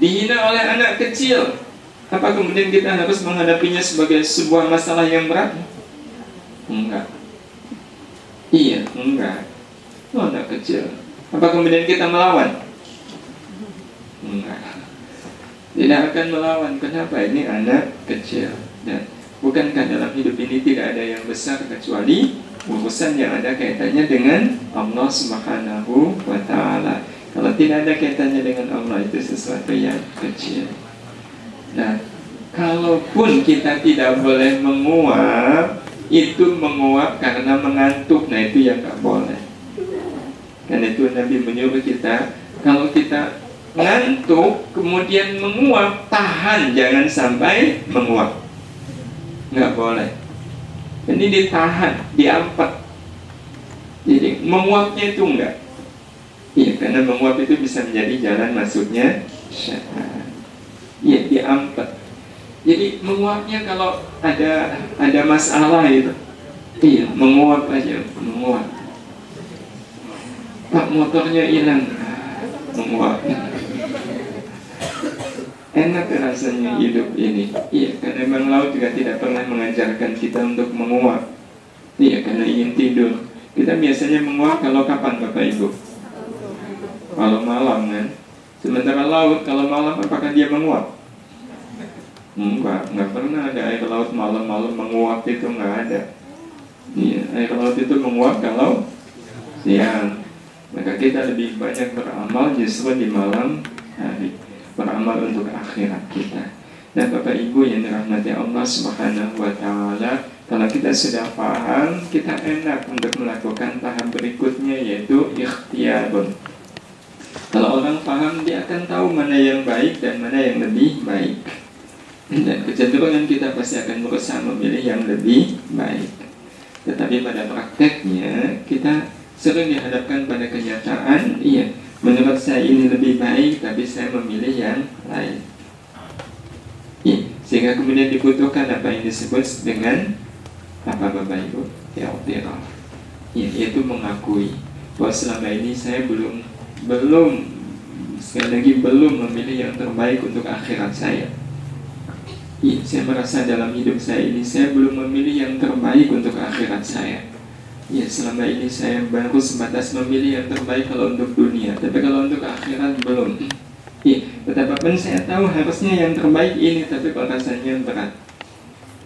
Dihina oleh anak kecil, apa kemudian kita harus menghadapinya sebagai sebuah masalah yang berat? Enggak. Iya, enggak. Anak kecil. Apa kemudian kita melawan? Enggak. Tidak akan melawan. Kenapa? Ini anak kecil. Dan bukankah dalam hidup ini tidak ada yang besar kecuali urusan yang ada kaitannya dengan Allah Subhanahu wa Ta'ala. Kalau tidak ada kaitannya dengan Allah, itu sesuatu yang kecil. Nah, kalaupun kita tidak boleh menguap, itu menguap karena mengantuk. Nah, itu yang tak boleh. Karena itu Nabi menyuruh kita, kalau kita ngantuk kemudian menguap, tahan, jangan sampai menguap. Nggak boleh. Ini ditahan, diampet. Jadi menguapnya itu enggak. Iya, karena menguap itu bisa menjadi jalan masuknya syaitan. Iya, diampet. Jadi menguapnya kalau ada masalah itu. Iya, menguap aja, menguap. Pak, motornya hilang. Menguap. Enak rasanya hidup ini. Iya, karena memang laut juga tidak pernah mengajarkan kita untuk menguap. Iya, karena ingin tidur. Kita biasanya menguap kalau kapan, Bapak Ibu? Kalau malam kan. Sementara laut kalau malam apakah dia menguap? Enggak pernah ada air laut malam-malam menguap, itu enggak ada. Iya, air laut itu menguap kalau siang. Maka kita lebih banyak beramal justru di malam hari, beramal untuk akhirat kita. Dan Bapak Ibu yang dirahmati Allah Subhanahu wa Ta'ala, kalau kita sudah paham, kita enak untuk melakukan tahap berikutnya, yaitu ikhtiyarun. Kalau orang paham, dia akan tahu mana yang baik dan mana yang lebih baik. Dan kecenderungan kita pasti akan berusaha memilih yang lebih baik. Tetapi pada prakteknya, kita sering dihadapkan pada kenyataan, iya, menurut saya ini lebih baik, tapi saya memilih yang lain. Iya, sehingga kemudian dibutuhkan apa yang disebut dengan apa, Bapak Ibu? I'tiraf. Iya, yaitu mengakui bahwa selama ini saya belum sekali lagi belum memilih yang terbaik untuk akhirat saya. Iya, saya merasa dalam hidup saya ini saya belum memilih yang terbaik untuk akhirat saya. Ya, selama ini saya baru sebatas memilih yang terbaik kalau untuk dunia, tapi kalau untuk akhirat belum. Iya, betapapun saya tahu harusnya yang terbaik ini, tapi kok rasanya berat.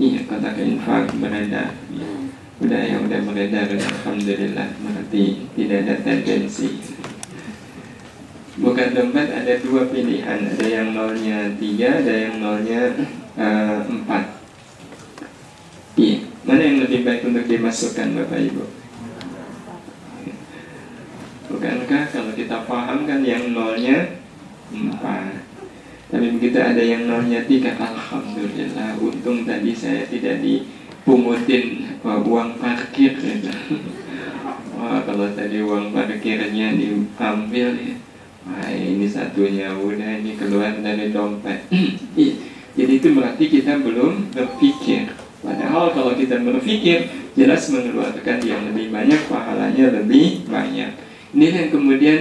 Iya, kata infak beredar. Ya. Udah beredar, alhamdulillah, berarti tidak ada tendensi. Bukan tempat ada dua pilihan, ada yang nolnya 3, ada yang nolnya 4. Iya, mana yang lebih baik untuk dimasukkan, Bapak Ibu? Bukankah kalau kita paham kan yang nolnya 4, tapi begitu ada yang nolnya 3, alhamdulillah, untung tadi saya tidak dipungutin uang parkir gitu. Wah, kalau tadi uang parkirnya diambil ya, wah, ini satunya udah, ini keluar dari dompet. Jadi itu berarti kita belum berpikir. Padahal kalau kita berpikir, jelas mengeluarkan yang lebih banyak, pahalanya lebih banyak. Ini yang kemudian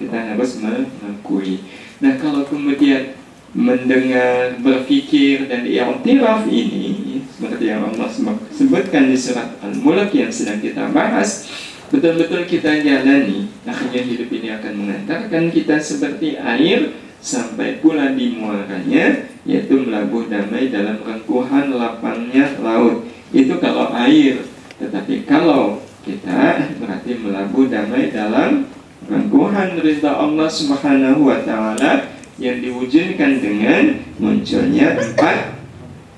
kita harus mengakui. Nah, kalau kemudian mendengar, berpikir, dan i'tiraf ini, seperti yang Allah sebutkan di surat Al-Mulk yang sedang kita bahas, betul-betul kita jalani, akhirnya hidup ini akan mengantarkan kita seperti air sampai pula di muaranya, yaitu melabuh damai dalam rengkuhan lapangnya laut. Itu kalau air. Tetapi kalau kita berarti melabuh damai dalam rengkuhan ridha Allah Subhanahu wa Ta'ala, yang diwujudkan dengan munculnya 4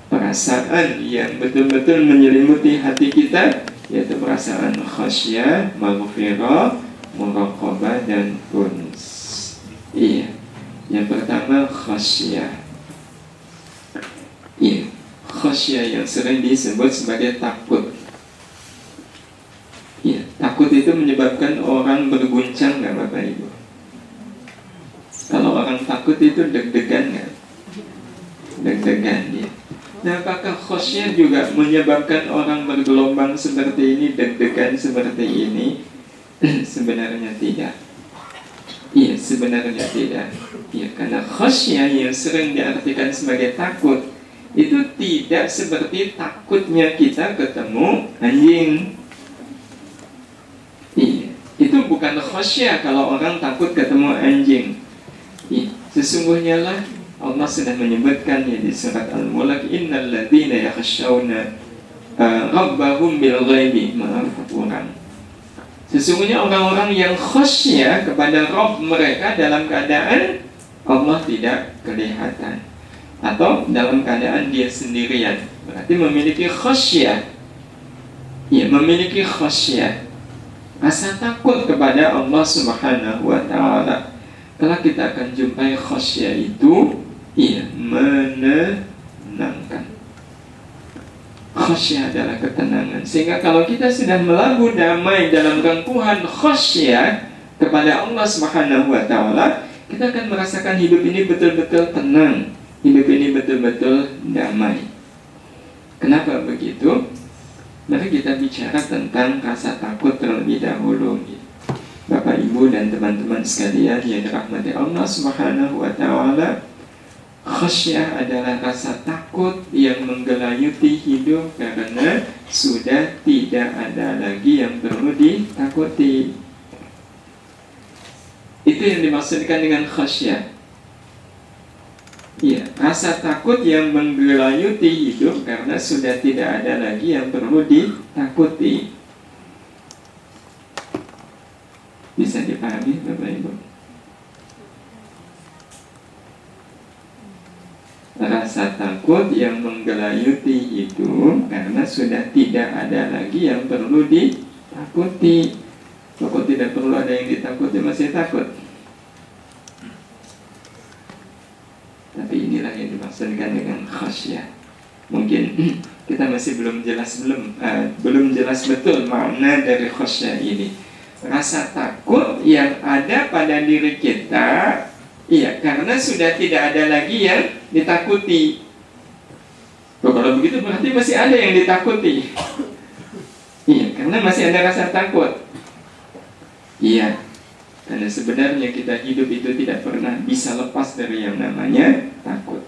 perasaan yang betul-betul menyelimuti hati kita, yaitu perasaan khasyah, maghfirah, muraqabah dan uns. Iya. Yang pertama khasyah. Iya, khasyah yang sering disebut sebagai takut. Iya, takut itu menyebabkan orang berguncang nggak Bapak Ibu? Kalau orang takut itu deg-degan nggak? Deg-degan ya. Nah, apakah khasyah juga menyebabkan orang bergelombang seperti ini, deg-degan seperti ini? Sebenarnya tidak. Iya, sebenarnya tidak. Iya, karena khasyah yang sering diartikan sebagai takut itu tidak seperti takutnya kita ketemu anjing. Iya, itu bukan khasyah kalau orang takut ketemu anjing. Iya, sesungguhnya lah Allah sudah menyebutkannya di surat Al-Mulk, innal ladzina yakhshawna rabbahum bil ghaibi. Maaf kurang. Sesungguhnya orang-orang yang khasyah kepada Rabb mereka dalam keadaan Allah tidak kelihatan atau dalam keadaan dia sendirian, berarti memiliki khasyah. Ya, memiliki khasyah, rasa takut kepada Allah Subhanahu wa ta'ala. Kalau kita akan jumpai khasyah itu, iya, menenangkan. Khasyah adalah ketenangan. Sehingga kalau kita sudah melabuh damai dalam rengkuhan khasyah kepada Allah Subhanahu wa ta'ala, kita akan merasakan hidup ini betul-betul tenang, hidup ini betul-betul damai. Kenapa begitu? Mari kita bicara tentang rasa takut terlebih dahulu. Bapak, Ibu, dan teman-teman sekalian yang dirahmati Allah Subhanahu wa ta'ala, khasyah adalah rasa takut yang menggelayuti hidup karena sudah tidak ada lagi yang perlu ditakuti. Itu yang dimaksudkan dengan khasyah. Iya, rasa takut yang menggelayuti hidup karena sudah tidak ada lagi yang perlu ditakuti. Bisa dipahami Bapak Ibu? Rasa takut yang menggelayuti hidup karena sudah tidak ada lagi yang perlu ditakuti. Kok tidak perlu ada yang ditakuti masih takut? Tapi inilah yang dimaksudkan dengan khasyah. Mungkin kita masih belum jelas betul makna dari khasyah ini. Rasa takut yang ada pada diri kita, iya, karena sudah tidak ada lagi yang ditakuti. Kalau begitu berarti masih ada yang ditakuti. Iya, karena masih ada rasa takut. Iya, karena sebenarnya kita hidup itu tidak pernah bisa lepas dari yang namanya takut.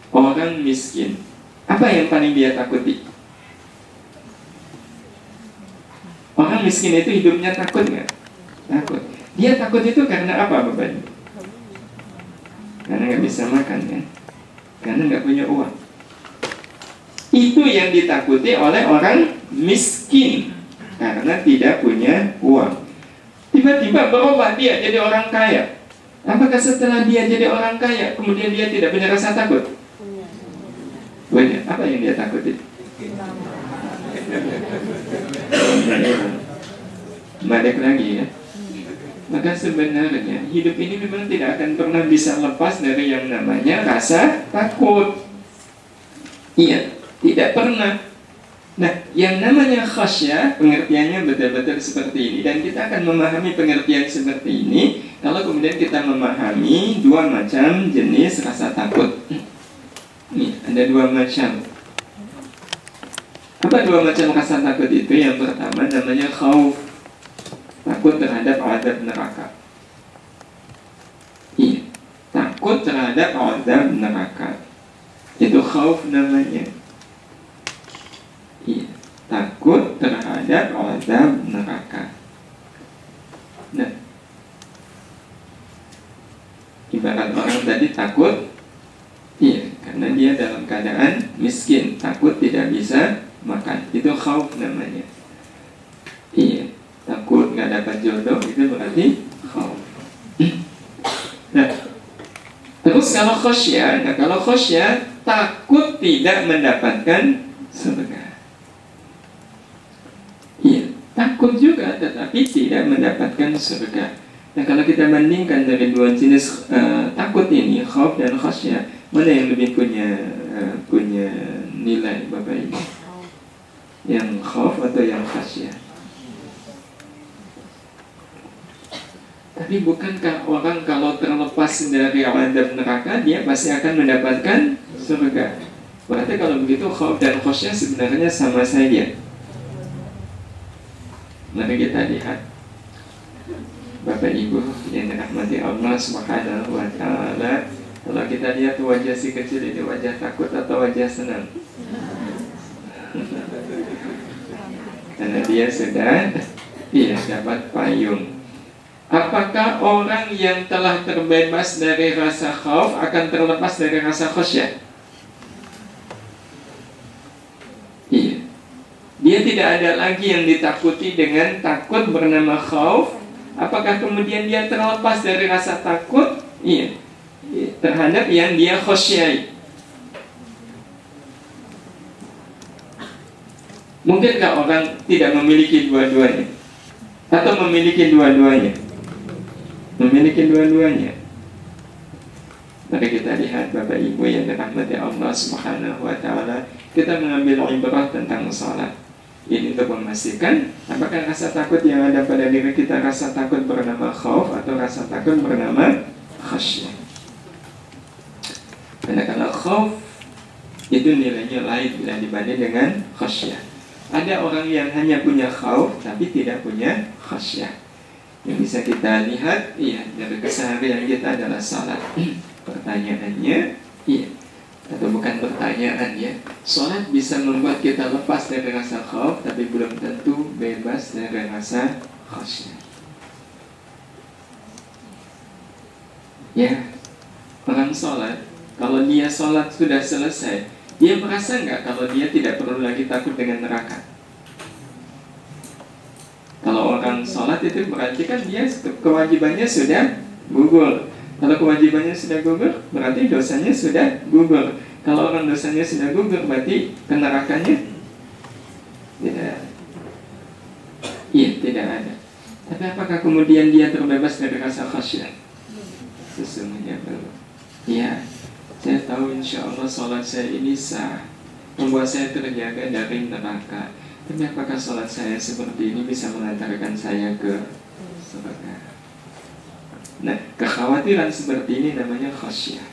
Orang miskin, apa yang paling dia takuti? Orang miskin itu hidupnya takut nggak? Takut. Dia takut itu karena apa, Bapak? Karena nggak bisa makan, kan? Karena nggak punya uang. Itu yang ditakuti oleh orang miskin karena tidak punya uang. Tiba-tiba berubah dia jadi orang kaya. Apakah setelah dia jadi orang kaya kemudian dia tidak punya rasa takut? Punya. Apa yang dia takuti? Balik lagi ya. Maka sebenarnya hidup ini memang tidak akan pernah bisa lepas dari yang namanya rasa takut. Iya, tidak pernah. Nah, yang namanya khasyah, pengertiannya betul-betul seperti ini. Dan kita akan memahami pengertian seperti ini kalau kemudian kita memahami dua macam jenis rasa takut. Nih, ada dua macam. Apa dua macam rasa takut itu? Yang pertama namanya khauf, takut terhadap azab neraka. Iya, takut terhadap azab neraka. Itu khauf namanya. Iya, takut terhadap azab neraka. Nah, ibarat orang tadi takut, iya, karena dia dalam keadaan miskin, takut tidak bisa makan. Itu khauf namanya. Iya, takut nggak dapat jodoh, itu berarti khauf. Nah, terus kalau khasyah, takut tidak mendapatkan surga. Iya, takut juga tetapi tidak mendapatkan surga. Nah, kalau kita bandingkan dari dua jenis takut ini, khauf dan khasyah, mana yang lebih punya nilai Bapak Ibu? Yang khauf atau yang khasyah? Tapi bukankah orang kalau terlepas dari azab neraka dia pasti akan mendapatkan surga? Berarti kalau begitu khauf dan khasyah sebenarnya sama saja. Mari kita lihat Bapak Ibu yang dirahmati Allah Subhanahu wa taala. Kalau kita lihat wajah si kecil ini, wajah takut atau wajah senang? Karena dia sudah dapat payung. Apakah orang yang telah terbebas dari rasa khauf akan terlepas dari rasa khasyah? Iya. Dia tidak ada lagi yang ditakuti dengan takut bernama khauf. Apakah kemudian dia terlepas dari rasa takut? Iya. Terhadap yang dia khasyai. Mungkinkah orang tidak memiliki dua-duanya? Atau memiliki dua-duanya? Memiliki dua-duanya. Mari kita lihat Bapak Ibu yang dirahmati Allah Subhanahu wa taala. Kita mengambil ibrah tentang salat. Ini untuk memastikan apakah rasa takut yang ada pada diri kita rasa takut bernama khauf atau rasa takut bernama khasyah. Karena kalau khauf itu nilainya lain bila dibanding dengan khasyah. Ada orang yang hanya punya khauf tapi tidak punya khasyah. Yang bisa kita lihat dari keseharian kita adalah salat. Pertanyaannya, atau bukan pertanyaan salat bisa membuat kita lepas dari rasa khauf tapi belum tentu bebas dari rasa khasyah. Orang salat, kalau dia salat sudah selesai, dia merasa nggak kalau dia tidak perlu lagi takut dengan neraka? Kalau orang sholat itu berarti kan dia kewajibannya sudah gugur. Kalau kewajibannya sudah gugur, berarti dosanya sudah gugur. Kalau orang dosanya sudah gugur, berarti nerakanya tidak ada. Tapi apakah kemudian dia terbebas dari rasa khasyah? Sesungguhnya belum. Saya tahu insya Allah sholat saya ini sah, membuat saya terjaga dari neraka. Tapi apakah sholat saya seperti ini bisa mengantarkan saya ke surga? Nah, kekhawatiran seperti ini namanya khasyah.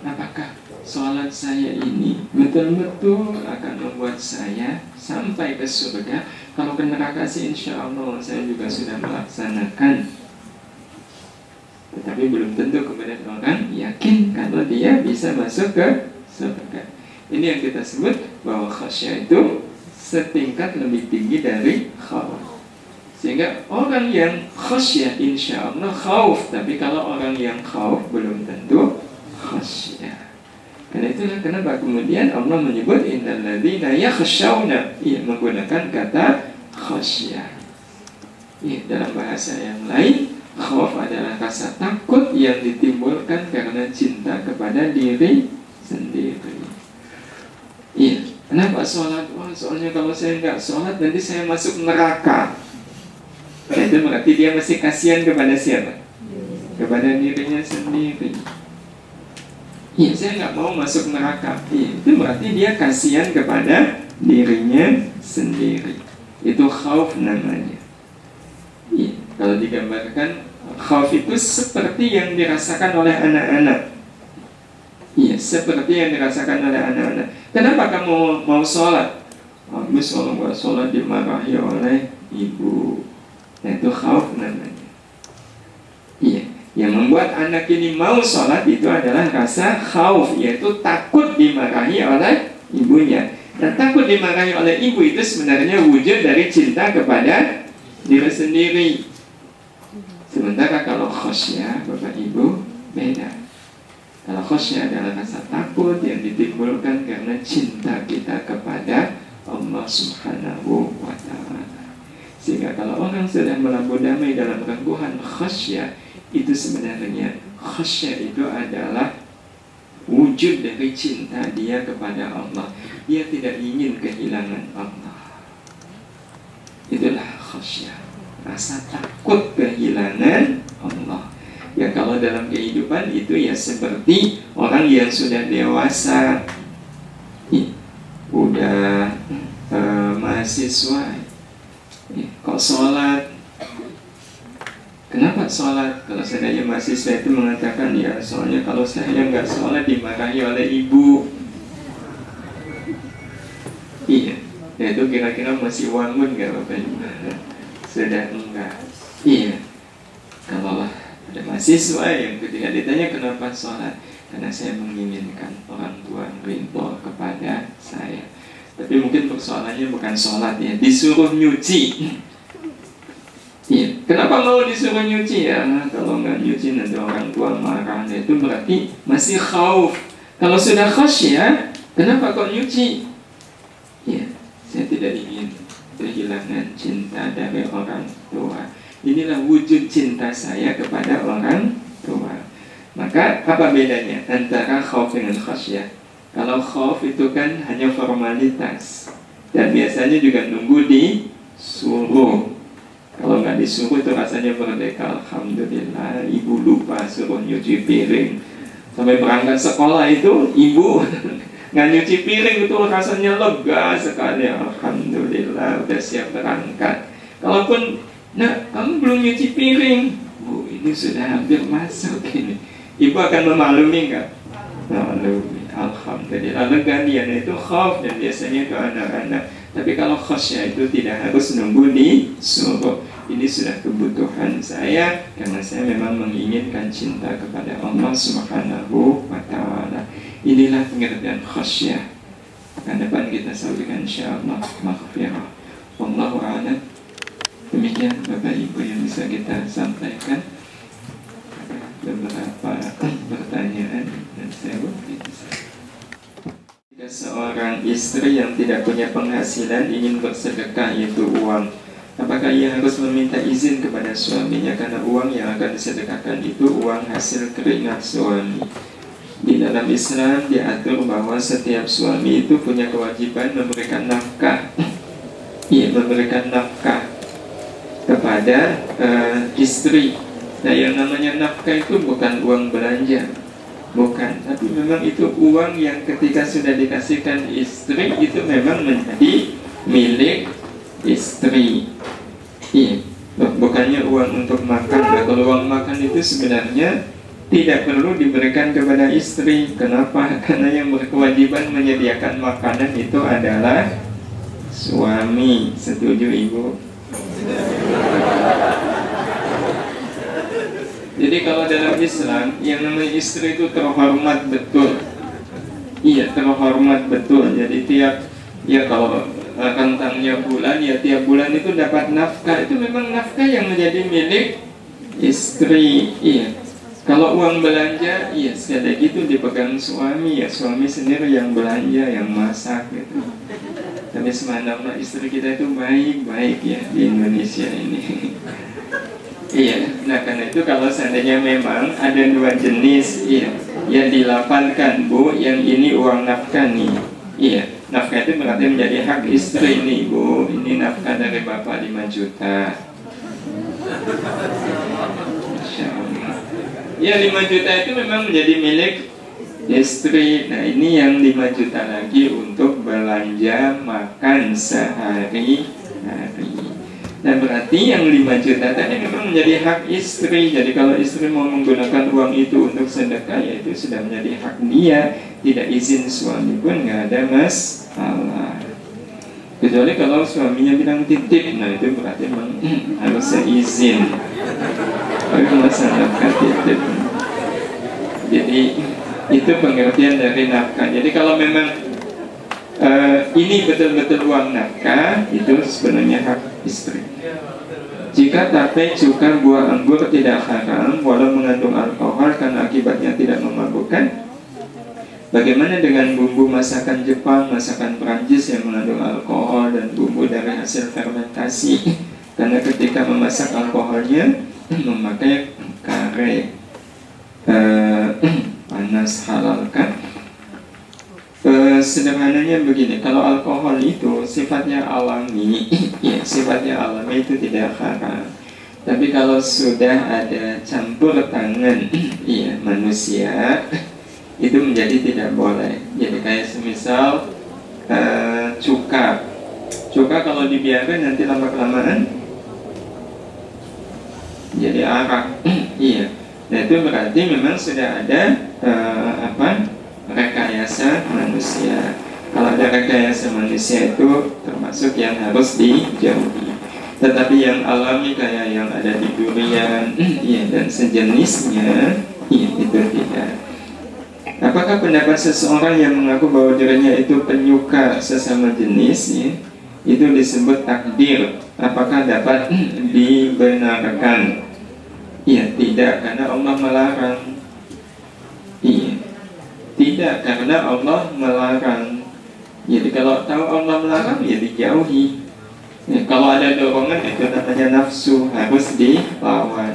Apakah sholat saya ini betul-betul akan membuat saya sampai ke surga? Kalau ke neraka sih insya Allah saya juga sudah melaksanakan. Tetapi belum tentu kemudian orang yakin kalau dia bisa masuk ke surga. Ini yang kita sebut bahwa khasyah itu setingkat lebih tinggi dari khauf. Sehingga orang yang khasyah insya Allah khauf, tapi kalau orang yang khauf belum tentu khasyah. Karena itulah kenapa kemudian Allah menyebut innal ladzina yakhshawna, menggunakan kata khasyah. Dalam bahasa yang lain, khauf adalah rasa takut yang ditimbulkan karena cinta kepada diri sendiri. Kenapa sholat? Soalnya kalau saya nggak sholat nanti saya masuk neraka. Itu berarti dia masih kasihan kepada siapa? Kepada dirinya sendiri. Saya nggak mau masuk neraka. Itu berarti dia kasihan kepada dirinya sendiri. Itu khauf namanya. Kalau digambarkan, khauf itu seperti yang dirasakan oleh anak-anak. Seperti yang dirasakan oleh anak-anak. Kenapa kamu mau sholat? Habis kalau nggak sholat dimarahi oleh ibu. Itu khauf namanya. Yang membuat anak ini mau sholat itu adalah rasa khauf, yaitu takut dimarahi oleh ibunya. Dan takut dimarahi oleh ibu itu sebenarnya wujud dari cinta kepada diri sendiri. Sementara kalau khasyah, Bapak Ibu, beda. Kalau khasyah adalah rasa takut yang ditimbulkan karena cinta kita kepada Allah Subhanahu wa ta'ala. Sehingga kalau orang sedang melambung damai dalam rengkuhan khasyah, itu sebenarnya khasyah itu adalah wujud dari cinta dia kepada Allah. Dia tidak ingin kehilangan Allah. Itulah khasyah. khasyah, rasa takut kehilangan Allah. Ya kalau dalam kehidupan itu ya seperti orang yang sudah dewasa, udah mahasiswa, kok sholat. Kenapa sholat? Kalau seandainya mahasiswa itu mengatakan, ya soalnya kalau saya nggak sholat dimarahi oleh ibu. Iya, ya itu kira-kira masih wangun nggak Bapak Ibu? Sudah enggak. Iya, kalau ada mahasiswa yang ketika ditanya kenapa sholat, karena saya menginginkan orang tua ridho kepada saya. Tapi mungkin persoalannya bukan sholat ya, disuruh nyuci. Iya, kenapa mau disuruh nyuci ya? Kalau nggak nyuci nanti orang tua marah. Itu berarti masih khauf. Kalau sudah khasyah, kenapa kok nyuci? Ya, saya tidak ingin kehilangan cinta dari orang tua. Inilah wujud cinta saya kepada orang tua. Maka apa bedanya antara khauf dengan khasyah? Kalau khauf itu kan hanya formalitas, dan biasanya juga nunggu disuruh. Kalau nggak disuruh itu rasanya merdeka. Alhamdulillah, ibu lupa suruh nyuci piring. Sampai berangkat sekolah itu ibu nggak nyuci piring, itu rasanya lega sekali. Alhamdulillah, udah siap berangkat. Kalaupun, nah kamu belum nyuci piring, Bu, ini sudah hampir masuk ini. Ibu akan memaklumi nggak? Maklumi. Alhamdulillah, lega dia. Itu khauf, dan biasanya ke anak-anak. Tapi kalau khasyah itu tidak harus nunggu disuruh. Ini sudah kebutuhan saya, karena saya memang menginginkan cinta kepada Allah Subhanahu wa ta'ala. Inilah pengertian khasyah. Akan depan kita sampaikan insyaallah maghfirah. Wallahu a'lam. Demikian Bapak Ibu yang bisa kita sampaikan. Beberapa pertanyaan dan saya jika seorang istri yang tidak punya penghasilan ingin bersedekah, yaitu uang, apakah ia harus meminta izin kepada suaminya? Karena uang yang akan disedekahkan itu uang hasil keringat suami. Di dalam Islam diatur bahwa setiap suami itu punya kewajiban memberikan nafkah. Ia memberikan nafkah kepada istri. Nah, yang namanya nafkah itu bukan uang belanja, bukan, tapi memang itu uang yang ketika sudah dikasihkan istri itu memang menjadi milik istri. Iya, bukannya uang untuk makan. Nah, kalau uang makan itu sebenarnya tidak perlu diberikan kepada istri. Kenapa? Karena yang berkewajiban menyediakan makanan itu adalah suami. Setuju Ibu? Jadi kalau dalam Islam yang namanya istri itu terhormat betul. Iya, terhormat betul. Jadi tiap, ya kalau rentangnya bulan, ya tiap bulan itu dapat nafkah. Itu memang nafkah yang menjadi milik istri. Iya. Kalau uang belanja, iya sekali lagi itu dipegang suami. Ya suami sendiri yang belanja, yang masak gitu. Tapi subhanallah istri kita itu baik-baik ya di Indonesia ini. Iya, nah karena itu kalau seandainya memang ada dua jenis, iya, yang dilapalkan Bu, yang ini uang nafkah nih. Iya, nafkah itu berarti menjadi hak istri nih Bu. Ini nafkah dari Bapak 5 juta. Masya Allah. Ya 5 juta itu memang menjadi milik istri. Nah ini yang 5 juta lagi untuk belanja makan sehari-hari. Nah berarti yang 5 juta tadi memang menjadi hak istri. Jadi kalau istri mau menggunakan uang itu untuk sedekah, ya itu sudah menjadi hak dia. Tidak izin suami pun nggak ada masalah. Kecuali kalau suaminya bilang titip, nah itu berarti memang harus izin. Tapi masalah titip. Jadi itu pengertian dari nafkah. Jadi kalau memang ini betul-betul uang nafkah, itu sebenarnya hak istri. Jika tape, cuka, buah anggur tidak haram walau mengandung alkohol karena akibatnya tidak memabukkan, bagaimana dengan bumbu masakan Jepang, masakan Perancis yang mengandung alkohol dan bumbu dari hasil fermentasi? Karena ketika memasak alkoholnya memakai kare, panas halalkan. Sederhananya begini, kalau alkohol itu sifatnya alami, ya sifatnya alami itu tidak haram. Tapi kalau sudah ada campur tangan, iya manusia, itu menjadi tidak boleh. Jadi kayak semisal cuka, kalau dibiarkan nanti lama kelamaan jadi arak, iya. Nah itu berarti memang sudah ada rekayasa manusia. Kalau ada rekayasa manusia itu termasuk yang harus dijauhi. Tetapi yang alami kayak yang ada di durian, ya, dan sejenisnya, ya, itu tidak. Apakah pendapat seseorang yang mengaku bahwa dirinya itu penyuka sesama jenis, ya, itu disebut takdir? Apakah dapat dibenarkan? Ya, tidak, karena Allah melarang. Iya. Tidak, karena Allah melarang. Jadi kalau tahu Allah melarang, ya dijauhi. Ya, kalau ada dorongan, itu namanya nafsu, harus dilawan.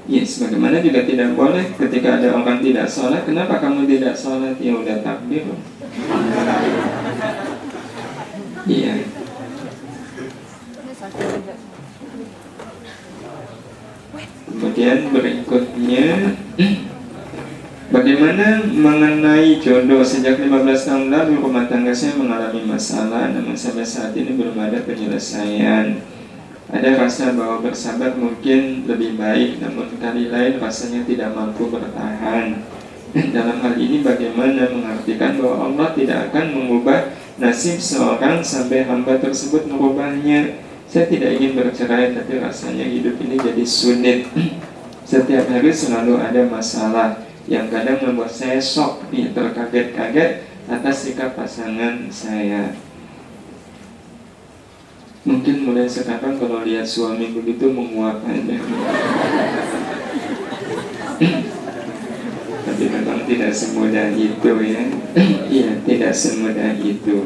Ya, sebagaimana juga tidak boleh ketika ada orang tidak sholat. Kenapa kamu tidak sholat? Ya udah takdir. Iya. Kemudian berikutnya, bagaimana mengenai jodoh? Sejak 15 tahun lalu rumah tangga saya mengalami masalah, namun sampai saat ini belum ada penyelesaian. Ada rasa bahwa bersabar mungkin lebih baik, namun kali lain rasanya tidak mampu bertahan. Dalam hal ini bagaimana mengartikan bahwa Allah tidak akan mengubah nasib seorang sampai hamba tersebut merubahnya? Saya tidak ingin bercerai, tapi rasanya hidup ini jadi sulit. Setiap hari selalu ada masalah yang kadang membuat saya shock, terkaget-kaget atas sikap pasangan saya. Mungkin mulai sekarang kalau lihat suami begitu menguap aja. Tapi memang tidak semudah itu, ya. Iya, tidak semudah itu.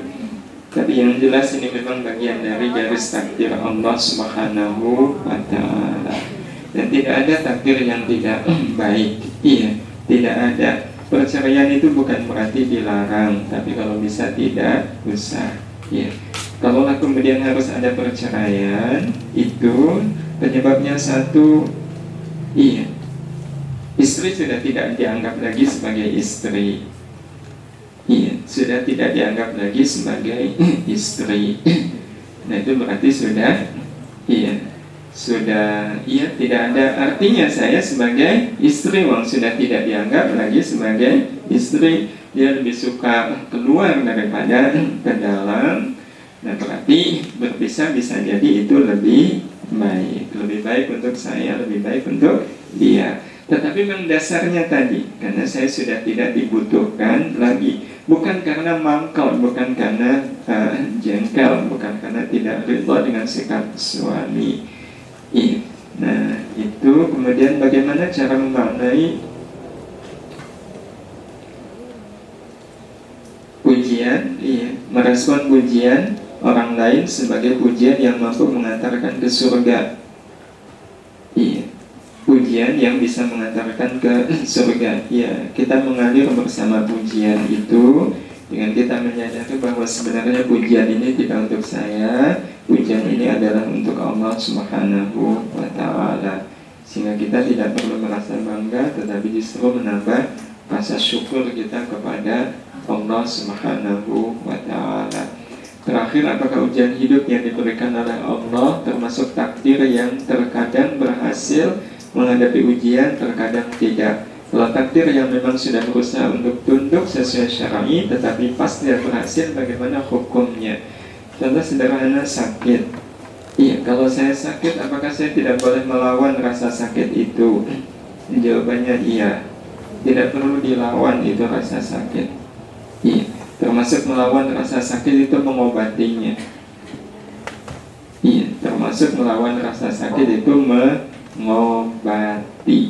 Tapi yang jelas ini memang bagian dari garis takdir Allah Subhanahu wa ta'ala. Dan tidak ada takdir yang tidak baik. Iya, tidak ada. Perceraian itu bukan berarti dilarang, tapi kalau bisa tidak usah. Iya. Kalau kemudian harus ada perceraian, itu penyebabnya satu, iya, istri sudah tidak dianggap lagi sebagai istri. Iya, sudah tidak dianggap lagi sebagai istri. Nah itu berarti sudah, tidak ada artinya saya sebagai istri. Wong sudah tidak dianggap lagi sebagai istri. Dia lebih suka keluar daripada ke dalam. Nah berarti berpisah bisa jadi itu lebih baik. Lebih baik untuk saya, lebih baik untuk dia. Tetapi memang dasarnya tadi, karena saya sudah tidak dibutuhkan lagi. Bukan karena mangkal, bukan karena jengkel, bukan karena tidak ridha dengan sikap suami. Nah itu kemudian bagaimana cara memaknai pujian, merespon pujian orang lain sebagai pujian yang mampu mengantarkan ke surga. Pujian yang bisa mengantarkan ke surga. Ya, kita mengalir bersama pujian itu dengan kita menyadari bahwa sebenarnya pujian ini tidak untuk saya, pujian ini adalah untuk Allah Subhanahu wa ta'ala. Sehingga kita tidak perlu merasa bangga, tetapi justru menambah rasa syukur kita kepada Allah Subhanahu wa ta'ala. Terakhir, apakah ujian hidup yang diberikan oleh Allah termasuk takdir yang terkadang berhasil menghadapi ujian, terkadang tidak? Kalau takdir yang memang sudah berusaha untuk tunduk sesuai syar'i tetapi pas tidak berhasil, bagaimana hukumnya? Contoh sederhana, sakit. Iya, kalau saya sakit, apakah saya tidak boleh melawan rasa sakit itu? Jawabannya iya. Tidak perlu dilawan itu rasa sakit. Iya, termasuk melawan rasa sakit itu mengobatinya. Iya, termasuk melawan rasa sakit itu mengobati.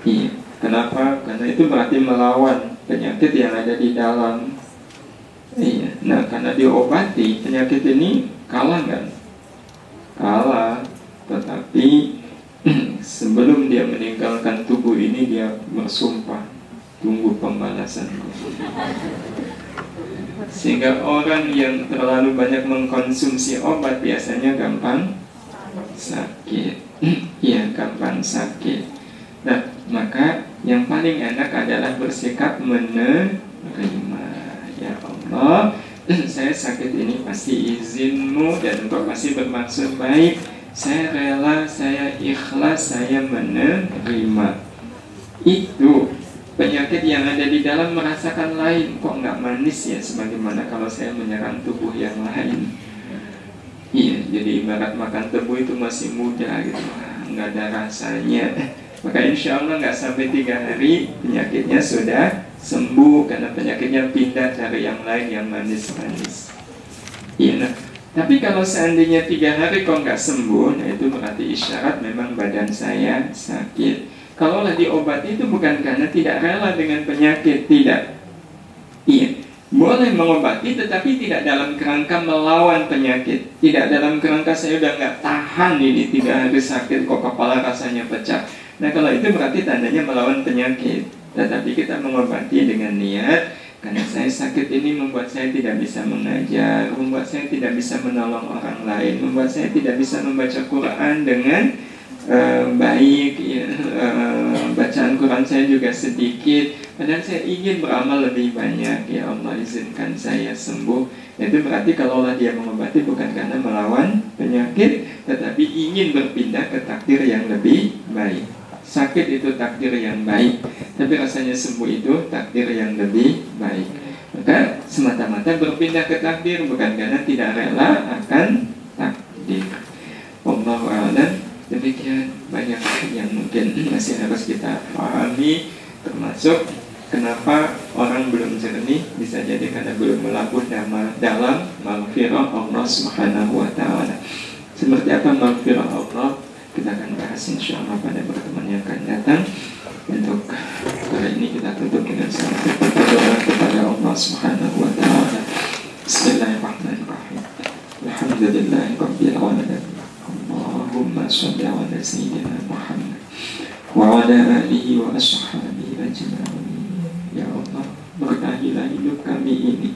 Iya. Kenapa? Karena itu berarti melawan penyakit yang ada di dalam. Iya. Nah, karena diobati, penyakit ini kalah kan? Kalah. Tetapi sebelum dia meninggalkan tubuh ini, dia bersumpah, tunggu pembalasan. Sehingga orang yang terlalu banyak mengkonsumsi obat biasanya gampang sakit. Iya, gampang sakit. Nah, maka yang paling enak adalah bersikap menerima. Ya Allah, saya sakit ini pasti izinmu dan Engkau pasti bermaksud baik. Saya rela, saya ikhlas, saya menerima. Itu penyakit yang ada di dalam merasakan lain. Kok nggak manis ya, sebagaimana kalau saya menyerang tubuh yang lain. Iya, jadi ibarat makan tebu itu masih muda gitu, nggak ada rasanya. Maka insya Allah nggak sampai 3 hari penyakitnya sudah sembuh, karena penyakitnya pindah cari yang lain yang manis-manis. Iya, nah, tapi kalau seandainya 3 hari kok nggak sembuh, nah itu berarti isyarat memang badan saya sakit. Kalau lah diobati itu bukan karena tidak rela dengan penyakit, tidak. Iya, boleh mengobati tetapi tidak dalam kerangka melawan penyakit. Tidak dalam kerangka saya udah nggak tahan ini 3 hari sakit kok kepala rasanya pecah. Nah kalau itu berarti tandanya melawan penyakit. Tetapi kita mengobati dengan niat, karena saya sakit ini membuat saya tidak bisa mengajar, membuat saya tidak bisa menolong orang lain, membuat saya tidak bisa membaca Quran dengan baik ya, bacaan Quran saya juga sedikit, padahal saya ingin beramal lebih banyak. Ya Allah, izinkan saya sembuh. Itu berarti kalaulah dia mengobati bukan karena melawan penyakit, tetapi ingin berpindah ke takdir yang lebih baik. Sakit itu takdir yang baik, tapi rasanya sembuh itu takdir yang lebih baik. Maka semata-mata berpindah ke takdir bukan karena tidak rela akan takdir. Wallahu a'lam. Demikian banyak yang mungkin masih harus kita pahami, termasuk kenapa orang belum jernih, bisa jadi karena belum melabuh dalam maghfirah Allah Subhanahu wa ta'ala. Seperti apa maghfirah Allah, kita akan bahas insyaallah pada pertemuan yang akan datang. Untuk kali ini kita tutup dengan salat berdoa kepada Allah Subhanahu wa ta'ala. Bismillahirrahmanirrahim. Alhamdulillahirabbil alamin. Allahumma shalli ala sayyidina Muhammad wa ala alihi wa ashabihi ajma'in. Ya Allah, berkahilah hidup kami ini,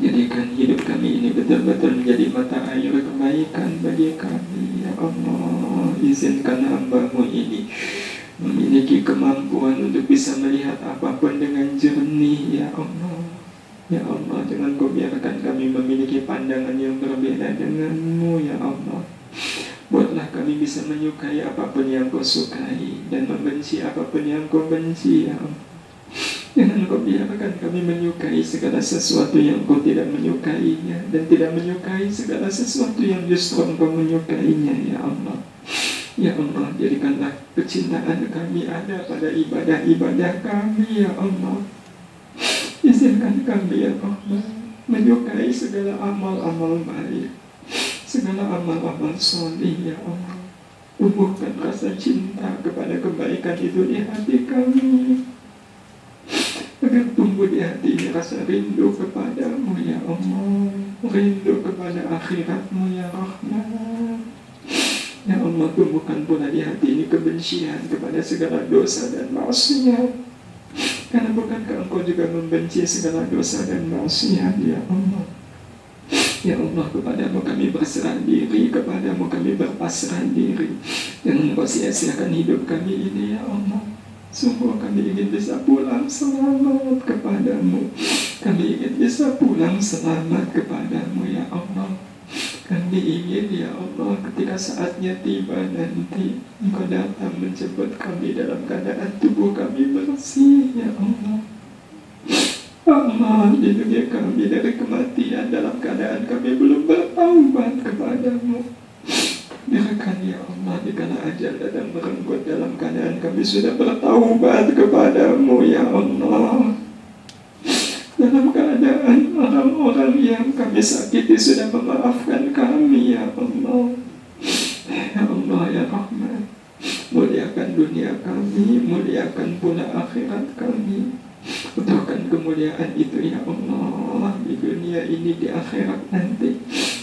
jadikan hidup kami ini betul-betul menjadi mata air kebaikan bagi kami. Ya Allah, izinkan hamba-Mu ini memiliki kemampuan untuk bisa melihat apapun dengan jernih. Ya Allah, ya Allah, jangan Kau biarkan kami memiliki pandangan yang berbeda dengan-Mu. Ya Allah, buatlah kami bisa menyukai apapun yang Kau sukai dan membenci apapun yang Kau benci. Ya Allah, jangan Kau biarkan kami menyukai segala sesuatu yang Kau tidak menyukainya, dan tidak menyukai segala sesuatu yang justru Engkau menyukainya. Ya Allah, ya Allah, jadikanlah kecintaan kami ada pada ibadah-ibadah kami. Ya Allah, izinkan kami ya Allah menyukai segala amal-amal baik, segala amal-amal soleh. Ya Allah, tumbuhkan rasa cinta kepada kebaikan itu di hati kami, agar tumbuh di hati ini rasa rindu kepadamu. Ya Allah, rindu kepada akhiratmu. Ya Rahman, ya Allah, tumbuhkan pula di hati ini kebencian kepada segala dosa dan maksiat, karena bukankah Engkau juga membenci segala dosa dan maksiat. Ya Allah, ya Allah, kepadamu kami berserah diri, kepadamu kami berpasrah diri. Jangan Engkau sia-siakan hidup kami ini. Ya Allah, sungguh kami ingin bisa pulang selamat kepadamu. Kami ingin bisa pulang selamat kepadamu. Ya Allah, kami ingin ya Allah ketika saatnya tiba nanti Engkau datang menjemput kami dalam keadaan tubuh kami bersih. Ya Allah, Allah, lindungi kami dari kematian dalam keadaan kami belum bertaubat kepadamu. Biarkan ya Allah dikala ajal datang merenggut dalam keadaan kami sudah bertaubat kepadamu. Ya Allah, dalam keadaan orang-orang yang kami sakiti sudah memaafkan kami. Ya Allah, ya Allah, ya Rahman, muliakan dunia kami, muliakan pula akhirat kami. Utarakan kemuliaan itu ya Allah di dunia ini, di akhirat nanti.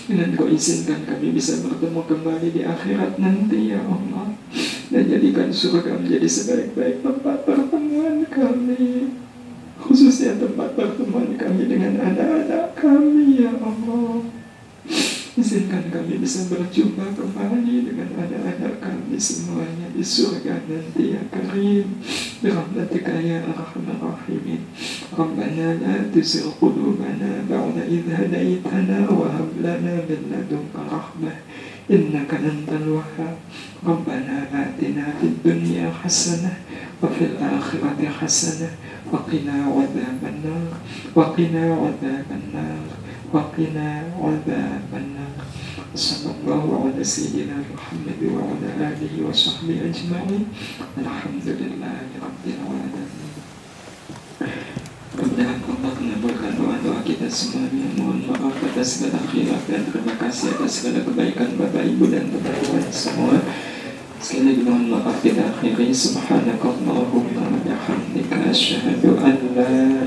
Dengan Kau izinkan kami bisa bertemu kembali di akhirat nanti ya Allah, dan jadikan surga menjadi sebaik-baik tempat pertemuan kami. khususnya tempat pertemuan kami dengan anak-anak kami, ya Allah. Izinkan kami bisa berjumpa kembali dengan anak-anak kami semuanya di surga nanti, ya Karim. Birahmatika ya arhamar rahimin. Rabbana la tuzigh qulubana ba'da idh hadaitana wa hab lana min ladunka rahmah innaka antal wahhab. Rabbana atina fid dunya hasanah wa fil akhirati hasanah wa qina adzaban nar wa qina adzaban nar wa qina adzaban nar. Sallallahu ala sayyidina Muhammad wa ala alihi wa sahbihi ajma'in. Alhamdulillahi rabbil alamin. Mudah-mudahan Allah mengabulkan doa-doa kita semuanya. Mohon maaf atas segala khilaf dan terima kasih atas segala kebaikan Bapak Ibu dan teman-teman semua. Sekali lagi mohon maaf kita akhiri. Subhanakallahumma wa bihamdika asyhadu an la